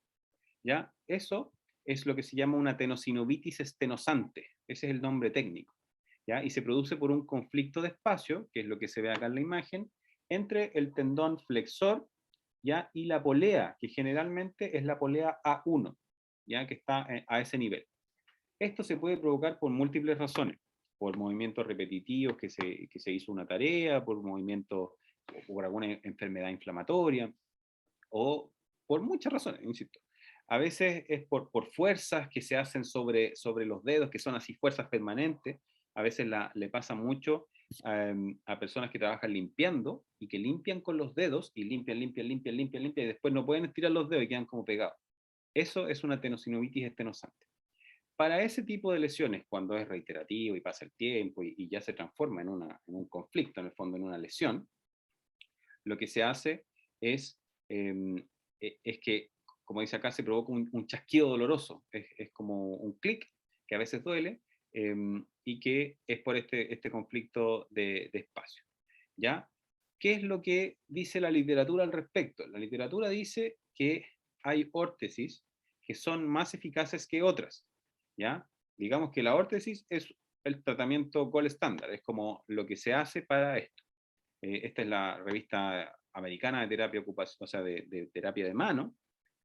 ¿Ya? Eso es lo que se llama una tenosinovitis estenosante. Ese es el nombre técnico. ¿Ya? Y se produce por un conflicto de espacio, que es lo que se ve acá en la imagen, entre el tendón flexor, ¿ya? Y la polea, que generalmente es la polea A1, ¿ya? Que está a ese nivel. Esto se puede provocar por múltiples razones, por movimientos repetitivos que se hizo una tarea, por movimientos, por alguna enfermedad inflamatoria, o por muchas razones, insisto. A veces es por fuerzas que se hacen sobre los dedos, que son así fuerzas permanentes. A veces le pasa mucho a personas que trabajan limpiando y que limpian con los dedos y limpian y después no pueden estirar los dedos y quedan como pegados. Eso es una tenosinovitis estenosante. Para ese tipo de lesiones, cuando es reiterativo y pasa el tiempo y ya se transforma en un conflicto, en el fondo en una lesión, lo que se hace es, es que, como dice acá, se provoca un chasquido doloroso. Es como un clic que a veces duele y que es por este conflicto de espacio. ¿Ya? ¿Qué es lo que dice la literatura al respecto? La literatura dice que hay órtesis que son más eficaces que otras. ¿Ya? Digamos que la órtesis es el tratamiento gold estándar, es como lo que se hace para esto. Esta es la revista americana de terapia ocupacional, o sea, de terapia de mano,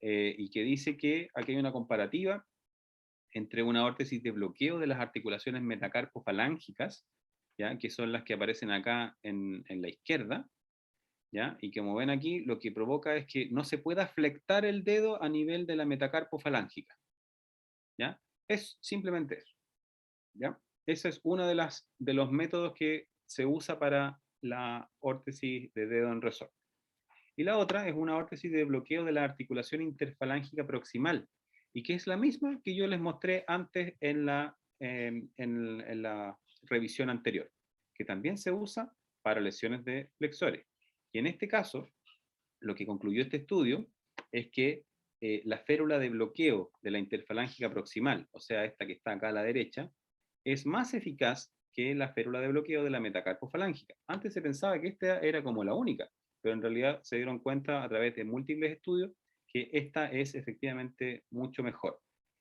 y que dice que aquí hay una comparativa entre una órtesis de bloqueo de las articulaciones metacarpofalángicas, ¿ya? Que son las que aparecen acá en la izquierda, ¿ya? Y como ven aquí, lo que provoca es que no se pueda flectar el dedo a nivel de la metacarpofalángica, ¿ya? Es simplemente eso, ¿ya? Ese es uno de los métodos que se usa para la órtesis de dedo en resorte. Y la otra es una órtesis de bloqueo de la articulación interfalángica proximal, y que es la misma que yo les mostré antes en la revisión anterior, que también se usa para lesiones de flexores. Y en este caso, lo que concluyó este estudio es que la férula de bloqueo de la interfalángica proximal, o sea, esta que está acá a la derecha, es más eficaz que la férula de bloqueo de la metacarpofalángica. Antes se pensaba que esta era como la única, pero en realidad se dieron cuenta a través de múltiples estudios que esta es efectivamente mucho mejor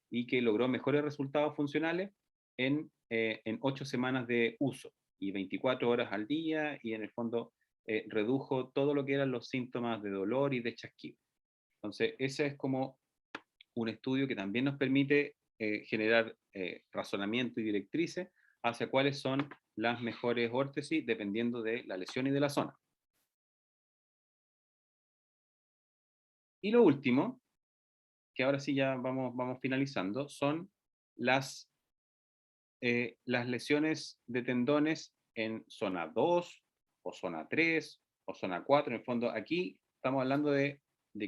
y que logró mejores resultados funcionales en 8 semanas de uso y 24 horas al día, y en el fondo redujo todo lo que eran los síntomas de dolor y de chasquido. Entonces, ese es como un estudio que también nos permite generar razonamiento y directrices hacia cuáles son las mejores órtesis dependiendo de la lesión y de la zona. Y lo último, que ahora sí ya vamos finalizando, son las lesiones de tendones en zona 2 o zona 3 o zona 4. En el fondo, aquí estamos hablando de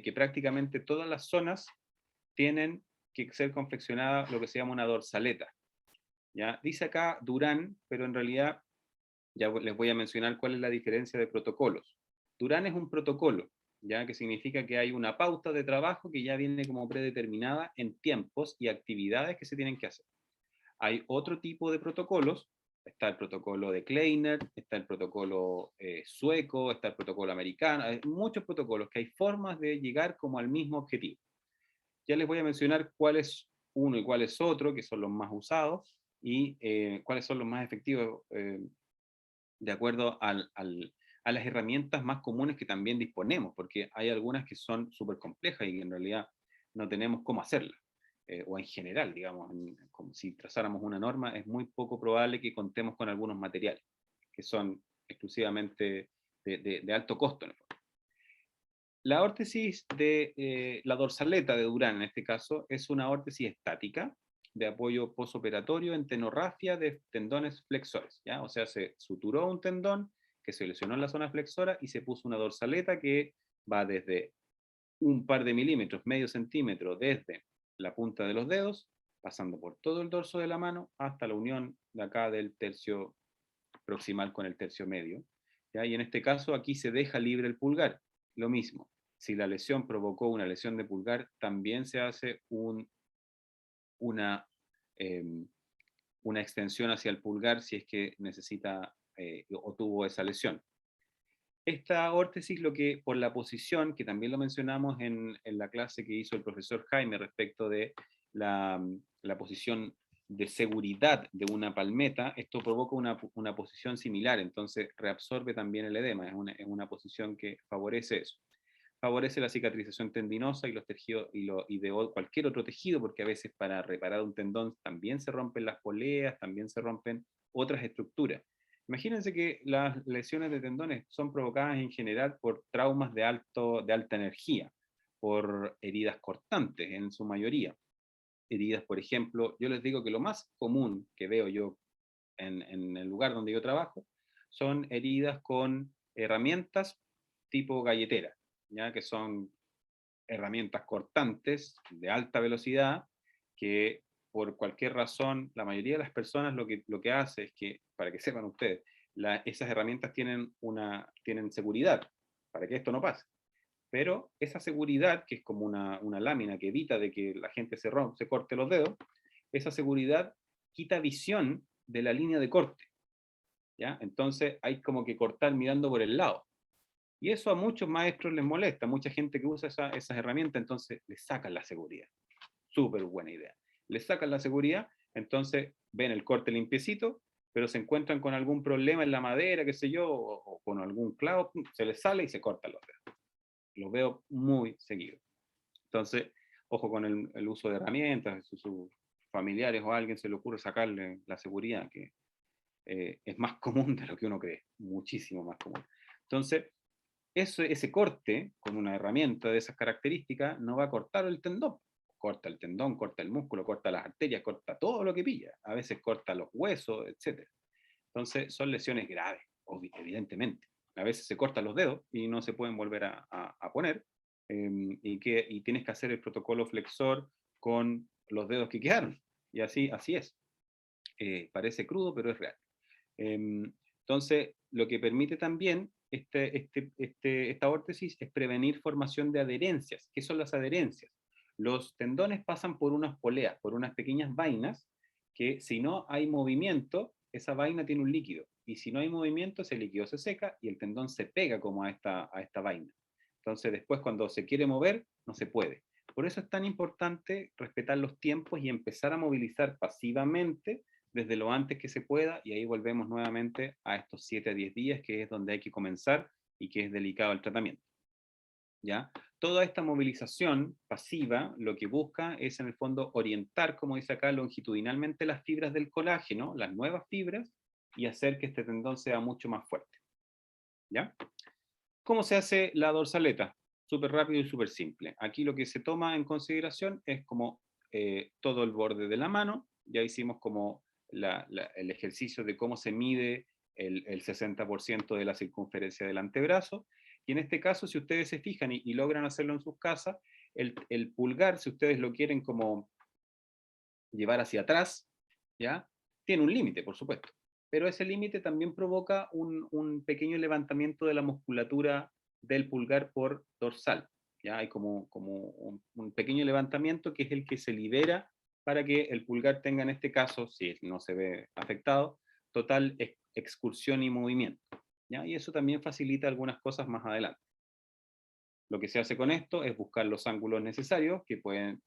que prácticamente todas las zonas tienen que ser confeccionadas lo que se llama una dorsaleta. ¿Ya? Dice acá Durán, pero en realidad ya les voy a mencionar cuál es la diferencia de protocolos. Durán es un protocolo, ¿ya? Que significa que hay una pauta de trabajo que ya viene como predeterminada en tiempos y actividades que se tienen que hacer. Hay otro tipo de protocolos, está el protocolo de Kleiner, está el protocolo sueco, está el protocolo americano, hay muchos protocolos que hay formas de llegar como al mismo objetivo. Ya les voy a mencionar cuál es uno y cuál es otro, que son los más usados, y cuáles son los más efectivos de acuerdo a las herramientas más comunes que también disponemos, porque hay algunas que son súper complejas y que en realidad no tenemos cómo hacerlas. O en general, digamos, como si trazáramos una norma, es muy poco probable que contemos con algunos materiales que son exclusivamente de alto costo. En el fondo. La órtesis de la dorsaleta de Durán, en este caso, es una órtesis estática de apoyo posoperatorio en tenorrafia de tendones flexores, ¿ya? O sea, se suturó un tendón que se lesionó en la zona flexora y se puso una dorsaleta que va desde un par de milímetros, medio centímetro, desde la punta de los dedos, pasando por todo el dorso de la mano hasta la unión de acá del tercio proximal con el tercio medio, ¿ya? Y en este caso aquí se deja libre el pulgar. Lo mismo, si la lesión provocó una lesión de pulgar, también se hace una, eh, una extensión hacia el pulgar si es que necesita o tuvo esa lesión. Esta órtesis, lo que por la posición, que también lo mencionamos en la clase que hizo el profesor Jaime respecto de la posición de seguridad de una palmeta, esto provoca una posición similar, entonces reabsorbe también el edema, es una posición que favorece eso. Favorece la cicatrización tendinosa y los tejidos y de cualquier otro tejido, porque a veces para reparar un tendón también se rompen las poleas, también se rompen otras estructuras. Imagínense que las lesiones de tendones son provocadas en general por traumas de alta energía, por heridas cortantes en su mayoría. Heridas, por ejemplo, yo les digo que lo más común que veo yo en el lugar donde yo trabajo son heridas con herramientas tipo galletera, ¿ya? Que son herramientas cortantes de alta velocidad que por cualquier razón, la mayoría de las personas lo que hace es que, para que sepan ustedes, esas herramientas tienen seguridad para que esto no pase. Pero esa seguridad, que es como una lámina que evita de que la gente se corte los dedos, esa seguridad quita visión de la línea de corte. ¿Ya? Entonces hay como que cortar mirando por el lado. Y eso a muchos maestros les molesta, mucha gente que usa esas herramientas, entonces les sacan la seguridad. Súper buena idea. Les sacan la seguridad, entonces ven el corte limpiecito, pero se encuentran con algún problema en la madera, qué sé yo, o con algún clavo, se les sale y se cortan los dedos. Lo veo muy seguido. Entonces, ojo con el uso de herramientas, si sus familiares o a alguien se le ocurre sacarle la seguridad, que es más común de lo que uno cree, muchísimo más común. Entonces, ese corte con una herramienta de esas características no va a cortar el tendón. Corta el tendón, corta el músculo, corta las arterias, corta todo lo que pilla. A veces corta los huesos, etc. Entonces son lesiones graves, evidentemente. A veces se cortan los dedos y no se pueden volver a poner. Y tienes que hacer el protocolo flexor con los dedos que quedaron. Y así es. Parece crudo, pero es real. Entonces, lo que permite también esta órtesis es prevenir formación de adherencias. ¿Qué son las adherencias? Los tendones pasan por unas poleas, por unas pequeñas vainas, que si no hay movimiento, esa vaina tiene un líquido. Y si no hay movimiento, ese líquido se seca y el tendón se pega como a esta vaina. Entonces, después cuando se quiere mover, no se puede. Por eso es tan importante respetar los tiempos y empezar a movilizar pasivamente desde lo antes que se pueda, y ahí volvemos nuevamente a estos 7 a 10 días, que es donde hay que comenzar y que es delicado el tratamiento. ¿Ya? Toda esta movilización pasiva lo que busca es en el fondo orientar, como dice acá, longitudinalmente las fibras del colágeno, las nuevas fibras, y hacer que este tendón sea mucho más fuerte. ¿Ya? ¿Cómo se hace la dorsaleta? súper rápido y súper simple. Aquí lo que se toma en consideración es como todo el borde de la mano. Ya hicimos como el ejercicio de cómo se mide el 60% de la circunferencia del antebrazo. Y en este caso, si ustedes se fijan y logran hacerlo en sus casas, el pulgar, si ustedes lo quieren como llevar hacia atrás, ¿ya? Tiene un límite, por supuesto. Pero ese límite también provoca un pequeño levantamiento de la musculatura del pulgar por dorsal. ¿Ya? Hay como un pequeño levantamiento que es el que se libera para que el pulgar tenga, en este caso, si no se ve afectado, total excursión y movimiento. ¿Ya? Y eso también facilita algunas cosas más adelante. Lo que se hace con esto es buscar los ángulos necesarios, que pueden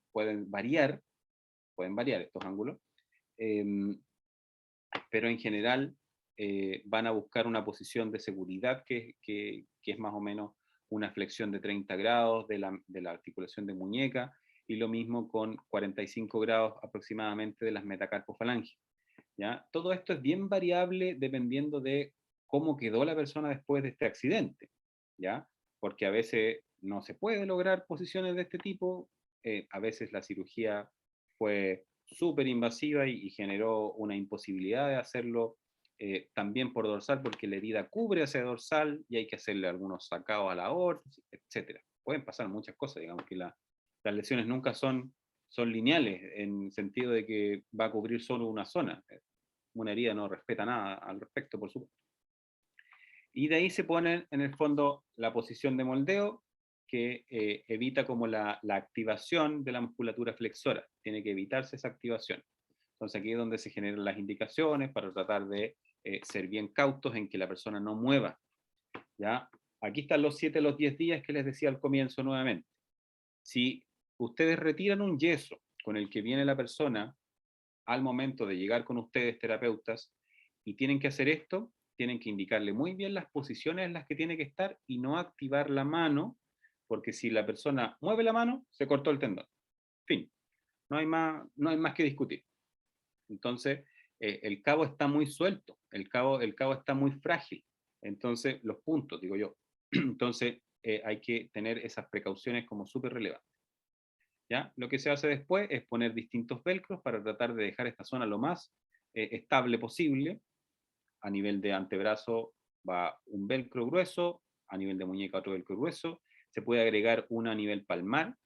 variar estos ángulos, em, pero en general van a buscar una posición de seguridad que es más o menos una flexión de 30 grados de la articulación de muñeca, y lo mismo con 45 grados aproximadamente de las metacarpofalanges. ¿Ya? Todo esto es bien variable dependiendo de cómo quedó la persona después de este accidente, ¿ya? Porque a veces no se puede lograr posiciones de este tipo, a veces la cirugía fue súper invasiva y generó una imposibilidad de hacerlo también por dorsal, porque la herida cubre ese dorsal y hay que hacerle algunos sacados a la aorta, etc. Pueden pasar muchas cosas, digamos que las lesiones nunca son lineales, en sentido de que va a cubrir solo una zona. Una herida no respeta nada al respecto, por supuesto. Y de ahí se pone en el fondo la posición de moldeo, que evita como la activación de la musculatura flexora. Tiene que evitarse esa activación. Entonces aquí es donde se generan las indicaciones para tratar de ser bien cautos en que la persona no mueva. ¿Ya? Aquí están los 7 los 10 días que les decía al comienzo nuevamente. Si ustedes retiran un yeso con el que viene la persona al momento de llegar con ustedes, terapeutas, y tienen que hacer esto, tienen que indicarle muy bien las posiciones en las que tiene que estar y no activar la mano, porque si la persona mueve la mano, se cortó el tendón. Fin, no hay más que discutir. Entonces, el cabo está muy suelto, el cabo está muy frágil. Entonces, los puntos, digo yo. Entonces, hay que tener esas precauciones como súper relevantes. ¿Ya? Lo que se hace después es poner distintos velcros para tratar de dejar esta zona lo más estable posible. A nivel de antebrazo va un velcro grueso, a nivel de muñeca otro velcro grueso, se puede agregar una a nivel palmar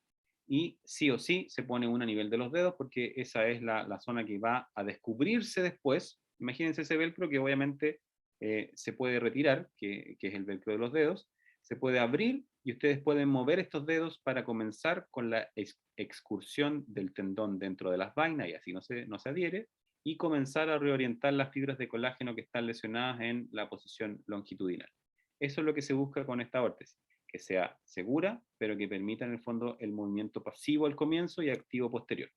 y sí o sí se pone una a nivel de los dedos porque esa es la zona que va a descubrirse después. Imagínense ese velcro que obviamente se puede retirar, que es el velcro de los dedos, se puede abrir y ustedes pueden mover estos dedos para comenzar con la excursión del tendón dentro de las vainas y así no se adhiere, y comenzar a reorientar las fibras de colágeno que están lesionadas en la posición longitudinal. Eso es lo que se busca con esta órtesis, que sea segura, pero que permita en el fondo el movimiento pasivo al comienzo y activo posterior.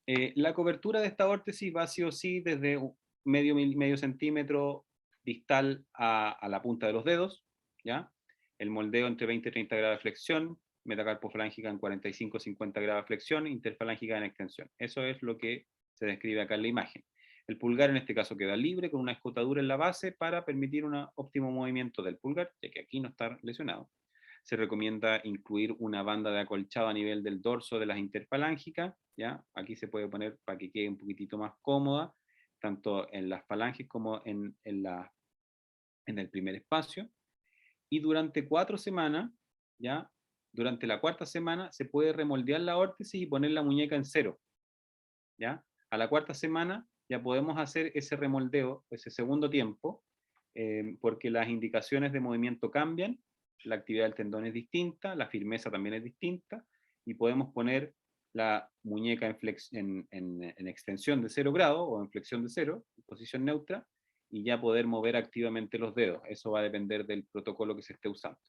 La cobertura de esta órtesis va sí o sí desde medio centímetro distal a la punta de los dedos, ¿ya? El moldeo entre 20 y 30 grados de flexión, metacarpofalángica en 45-50 grados de flexión, interfalángica en extensión. Eso es lo que se describe acá en la imagen. El pulgar en este caso queda libre con una escotadura en la base para permitir un óptimo movimiento del pulgar, ya que aquí no está lesionado. Se recomienda incluir una banda de acolchado a nivel del dorso de las interfalángicas, ¿ya? Aquí se puede poner para que quede un poquitito más cómoda, tanto en las falanges como en el primer espacio. Y durante 4 semanas, ¿ya? Durante la cuarta semana se puede remoldear la órtesis y poner la muñeca en cero, ¿ya? A la cuarta semana ya podemos hacer ese remoldeo, ese segundo tiempo, porque las indicaciones de movimiento cambian, la actividad del tendón es distinta, la firmeza también es distinta, y podemos poner la muñeca en extensión de 0 grado o en flexión de 0, en posición neutra, y ya poder mover activamente los dedos. Eso va a depender del protocolo que se esté usando.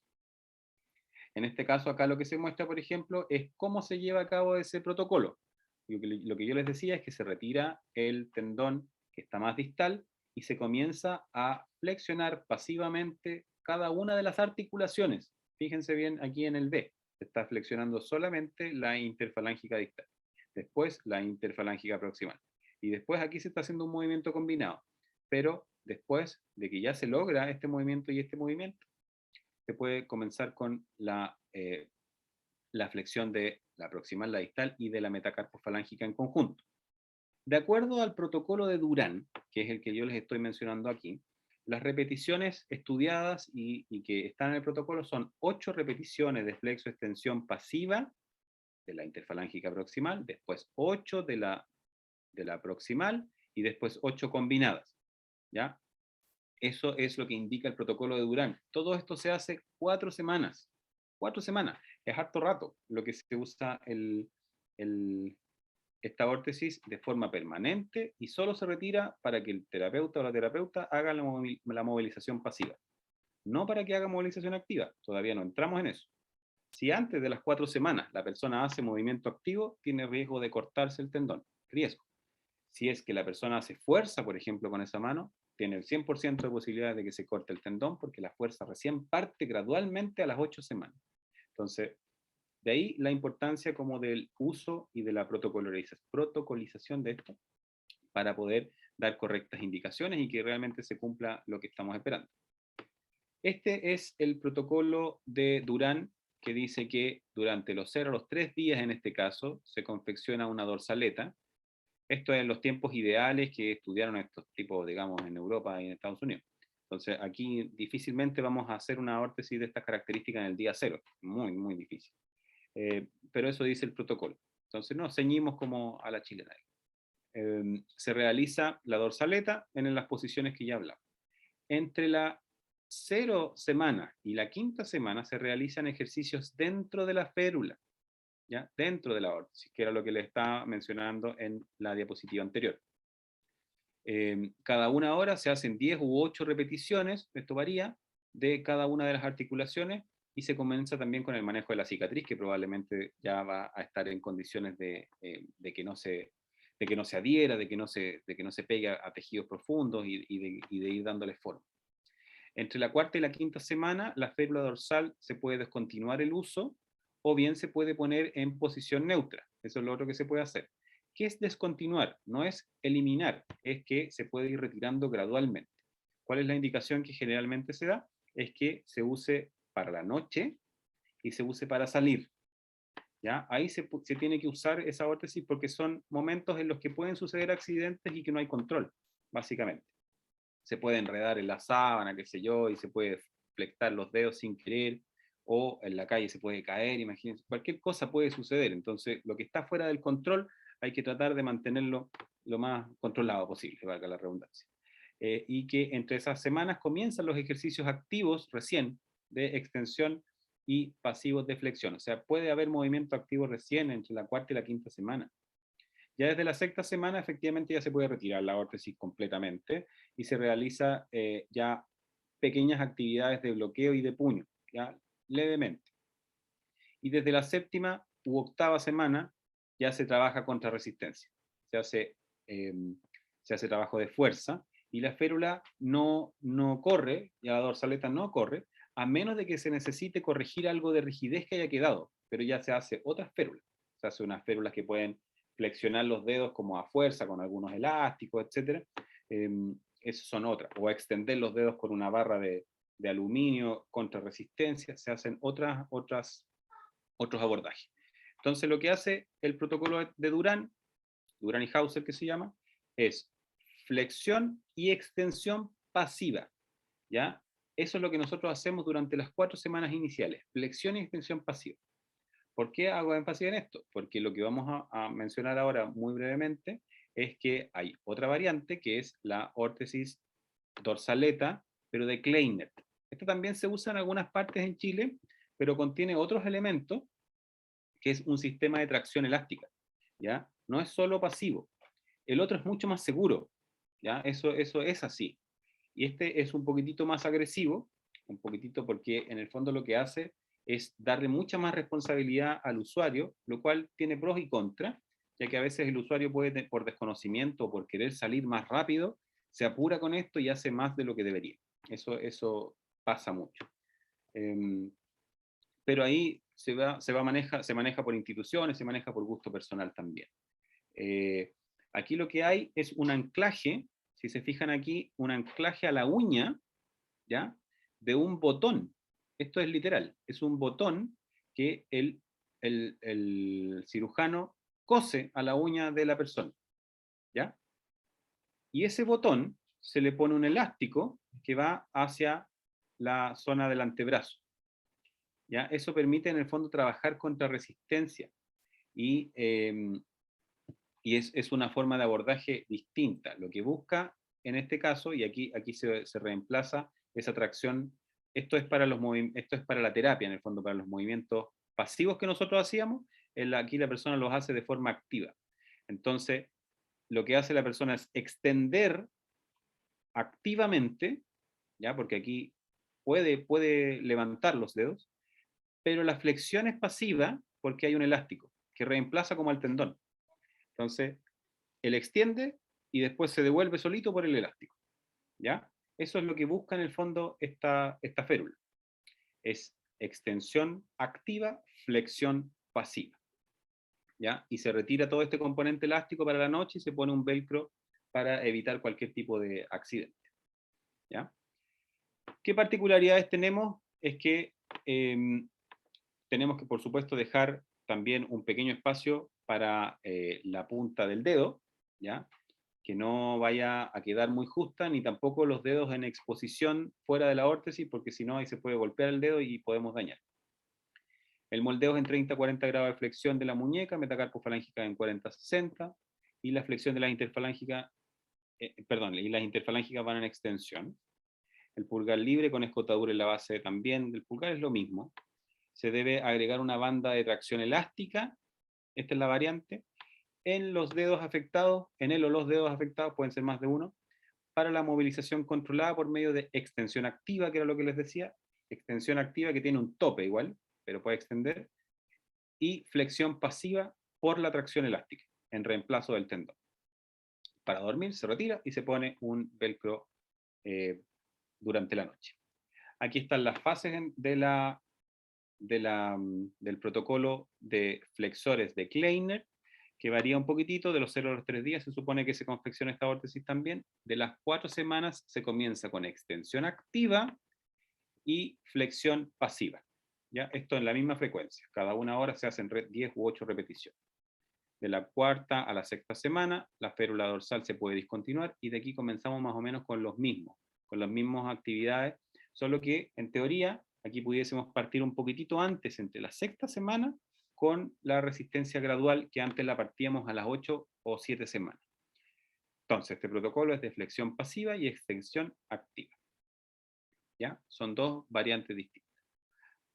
En este caso, acá lo que se muestra, por ejemplo, es cómo se lleva a cabo ese protocolo. Lo que yo les decía es que se retira el tendón que está más distal y se comienza a flexionar pasivamente cada una de las articulaciones. Fíjense bien aquí en el B, se está flexionando solamente la interfalángica distal, después la interfalángica proximal, y después aquí se está haciendo un movimiento combinado. Pero después de que ya se logra este movimiento y este movimiento, se puede comenzar con la flexión de la proximal, la distal y de la metacarpofalángica en conjunto. De acuerdo al protocolo de Durán, que es el que yo les estoy mencionando aquí, las repeticiones estudiadas y que están en el protocolo son 8 repeticiones de flexo-extensión pasiva de la interfalángica proximal, después 8 de la proximal y después 8 combinadas. ¿Ya? Eso es lo que indica el protocolo de Durán. Todo esto se hace 4 semanas. 4 semanas. Es harto rato lo que se usa esta órtesis de forma permanente y solo se retira para que el terapeuta o la terapeuta haga la movilización pasiva. No para que haga movilización activa. Todavía no entramos en eso. Si antes de las 4 semanas la persona hace movimiento activo, tiene riesgo de cortarse el tendón. Riesgo. Si es que la persona hace fuerza, por ejemplo, con esa mano, tiene el 100% de posibilidades de que se corte el tendón porque la fuerza recién parte gradualmente a las 8 semanas. Entonces, de ahí la importancia como del uso y de la protocolización de esto para poder dar correctas indicaciones y que realmente se cumpla lo que estamos esperando. Este es el protocolo de Durán que dice que durante los 0 a los 3 días en este caso se confecciona una dorsaleta. Esto es los tiempos ideales que estudiaron estos tipos, digamos, en Europa y en Estados Unidos. Entonces, aquí difícilmente vamos a hacer una órtesis de estas características en el día 0. Muy, muy difícil. Pero eso dice el protocolo. Entonces, no, ceñimos como a la chilena. Se realiza la dorsaleta en las posiciones que ya hablamos. Entre la 0 semana y la 5ª semana se realizan ejercicios dentro de la férula. ¿Ya? Dentro de la órtesis, que era lo que le estaba mencionando en la diapositiva anterior. Cada una hora se hacen 10 u 8 repeticiones, esto varía, de cada una de las articulaciones y se comienza también con el manejo de la cicatriz, que probablemente ya va a estar en condiciones de que no se adhiera, de que no se pegue a tejidos profundos y de ir dándole forma. Entre la 4ª y la 5ª semana, la férula dorsal se puede descontinuar el uso o bien se puede poner en posición neutra. Eso es lo otro que se puede hacer. ¿Qué es descontinuar? No es eliminar, es que se puede ir retirando gradualmente. ¿Cuál es la indicación que generalmente se da? Es que se use para la noche y se use para salir. ¿Ya? Ahí se tiene que usar esa órtesis porque son momentos en los que pueden suceder accidentes y que no hay control, básicamente. Se puede enredar en la sábana, qué sé yo, y se puede flectar los dedos sin querer, o en la calle se puede caer, imagínense, cualquier cosa puede suceder. Entonces, lo que está fuera del control hay que tratar de mantenerlo lo más controlado posible, valga la redundancia. Y que entre esas semanas comienzan los ejercicios activos recién de extensión y pasivos de flexión. O sea, puede haber movimiento activo recién entre la 4ª y la 5ª semana. Ya desde la 6ª semana efectivamente ya se puede retirar la órtesis completamente y se realiza ya pequeñas actividades de bloqueo y de puño, ya levemente. Y desde la 7ª u 8ª semana ya se trabaja contra resistencia. Se hace trabajo de fuerza y la férula no corre, ya la dorsaleta no corre, a menos de que se necesite corregir algo de rigidez que haya quedado, pero ya se hace otras férulas. Se hace unas férulas que pueden flexionar los dedos como a fuerza con algunos elásticos, etc. Esas son otras. O extender los dedos con una barra de aluminio contra resistencia. Se hacen otros abordajes. Entonces lo que hace el protocolo de Durán y Hauser que se llama, es flexión y extensión pasiva. ¿Ya? Eso es lo que nosotros hacemos durante las 4 semanas iniciales, flexión y extensión pasiva. ¿Por qué hago énfasis en esto? Porque lo que vamos a mencionar ahora muy brevemente es que hay otra variante que es la órtesis dorsaleta, pero de Kleiner. Esto también se usa en algunas partes en Chile, pero contiene otros elementos, que es un sistema de tracción elástica. ¿Ya? No es solo pasivo. El otro es mucho más seguro. ¿Ya? Eso es así. Y este es un poquitito más agresivo, un poquitito porque en el fondo lo que hace es darle mucha más responsabilidad al usuario, lo cual tiene pros y contras, ya que a veces el usuario puede, por desconocimiento o por querer salir más rápido, se apura con esto y hace más de lo que debería. Eso pasa mucho. Pero ahí se maneja por instituciones, se maneja por gusto personal también. Aquí lo que hay es un anclaje, si se fijan aquí, un anclaje a la uña, ¿ya? De un botón. Esto es literal, es un botón que el cirujano cose a la uña de la persona, ¿ya? Y ese botón se le pone un elástico que va hacia la zona del antebrazo, ¿ya? Eso permite en el fondo trabajar contra resistencia y, es una forma de abordaje distinta. Lo que busca en este caso, y aquí se reemplaza esa tracción, esto es para la terapia, en el fondo, para los movimientos pasivos que nosotros hacíamos, aquí la persona los hace de forma activa. Entonces, lo que hace la persona es extender activamente, ¿ya? Porque aquí puede levantar los dedos, pero la flexión es pasiva porque hay un elástico que reemplaza como al tendón. Entonces, él extiende y después se devuelve solito por el elástico, ¿ya? Eso es lo que busca en el fondo esta férula. Es extensión activa, flexión pasiva, ¿ya? Y se retira todo este componente elástico para la noche y se pone un velcro para evitar cualquier tipo de accidente, ¿ya? ¿Qué particularidades tenemos? Es que tenemos que, por supuesto, dejar también un pequeño espacio para la punta del dedo, ¿ya? Que no vaya a quedar muy justa, ni tampoco los dedos en exposición fuera de la órtesis, porque si no ahí se puede golpear el dedo y podemos dañar. El moldeo es en 30 a 40 grados de flexión de la muñeca, metacarpofalángica en 40 a 60, y la flexión de las interfalángicas, y las interfalángicas van en extensión. El pulgar libre con escotadura en la base también del pulgar es lo mismo. Se debe agregar una banda de tracción elástica, esta es la variante, en los dedos afectados, en él o los dedos afectados, pueden ser más de uno, para la movilización controlada por medio de extensión activa, que era lo que les decía, extensión activa que tiene un tope igual, pero puede extender, y flexión pasiva por la tracción elástica, en reemplazo del tendón. Para dormir se retira y se pone un velcro durante la noche. Aquí están las fases del protocolo de flexores de Kleiner, que varía un poquitito, de los 0 a los 3 días se supone que se confecciona esta órtesis también. De las 4 semanas se comienza con extensión activa y flexión pasiva. ¿Ya? Esto en la misma frecuencia, cada una hora se hacen 10 u 8 repeticiones. De la cuarta a la sexta semana, la férula dorsal se puede discontinuar y de aquí comenzamos más o menos con con las mismas actividades, solo que en teoría aquí pudiésemos partir un poquitito antes, entre la sexta semana, con la resistencia gradual que antes la partíamos a las 8 o 7 semanas. Entonces, este protocolo es de flexión pasiva y extensión activa. ¿Ya? Son dos variantes distintas.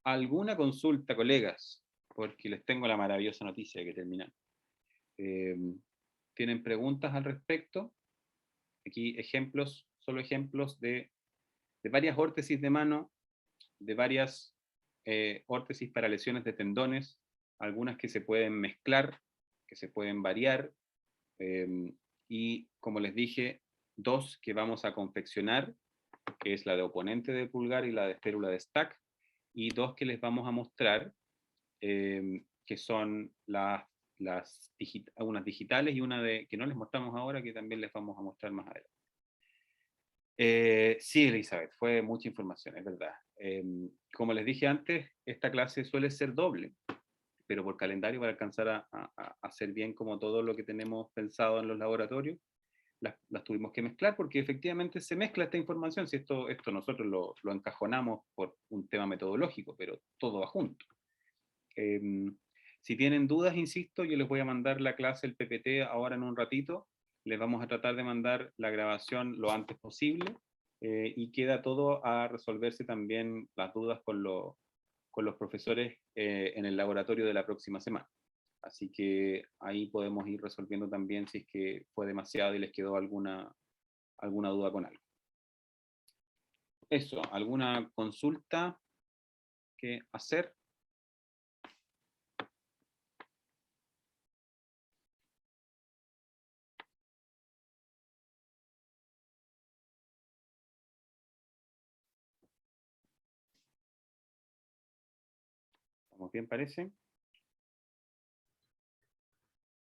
¿Alguna consulta, colegas? Porque les tengo la maravillosa noticia de que terminan. ¿Tienen preguntas al respecto? Aquí ejemplos, solo ejemplos de varias órtesis de mano, de varias órtesis para lesiones de tendones, algunas que se pueden mezclar, que se pueden variar, y como les dije, dos que vamos a confeccionar, que es la de oponente de pulgar y la de férula de Stack, y dos que les vamos a mostrar, que son unas digitales y una que no les mostramos ahora, que también les vamos a mostrar más adelante. Sí, Elizabeth, fue mucha información, es verdad. Como les dije antes, esta clase suele ser doble, pero por calendario para alcanzar a hacer bien como todo lo que tenemos pensado en los laboratorios, las tuvimos que mezclar porque efectivamente se mezcla esta información, si esto nosotros lo encajonamos por un tema metodológico, pero todo va junto. Si tienen dudas, insisto, yo les voy a mandar la clase, el PPT, ahora en un ratito. Les vamos a tratar de mandar la grabación lo antes posible y queda todo a resolverse también las dudas con los profesores en el laboratorio de la próxima semana. Así que ahí podemos ir resolviendo también si es que fue demasiado y les quedó alguna duda con algo. Eso, ¿alguna consulta que hacer? ¿Estamos bien, parece?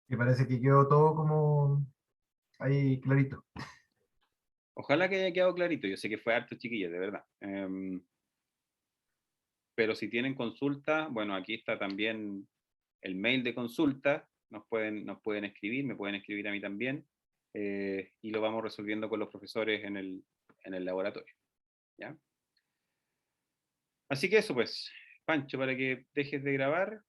Me parece que quedó todo como ahí clarito. Ojalá que haya quedado clarito. Yo sé que fue harto, chiquillos, de verdad. pero si tienen consulta, bueno, aquí está también el mail de consulta, nos pueden escribir, me pueden escribir a mí también, y lo vamos resolviendo con los profesores en el laboratorio. ¿Ya? Así que eso pues, Pancho, para que dejes de grabar,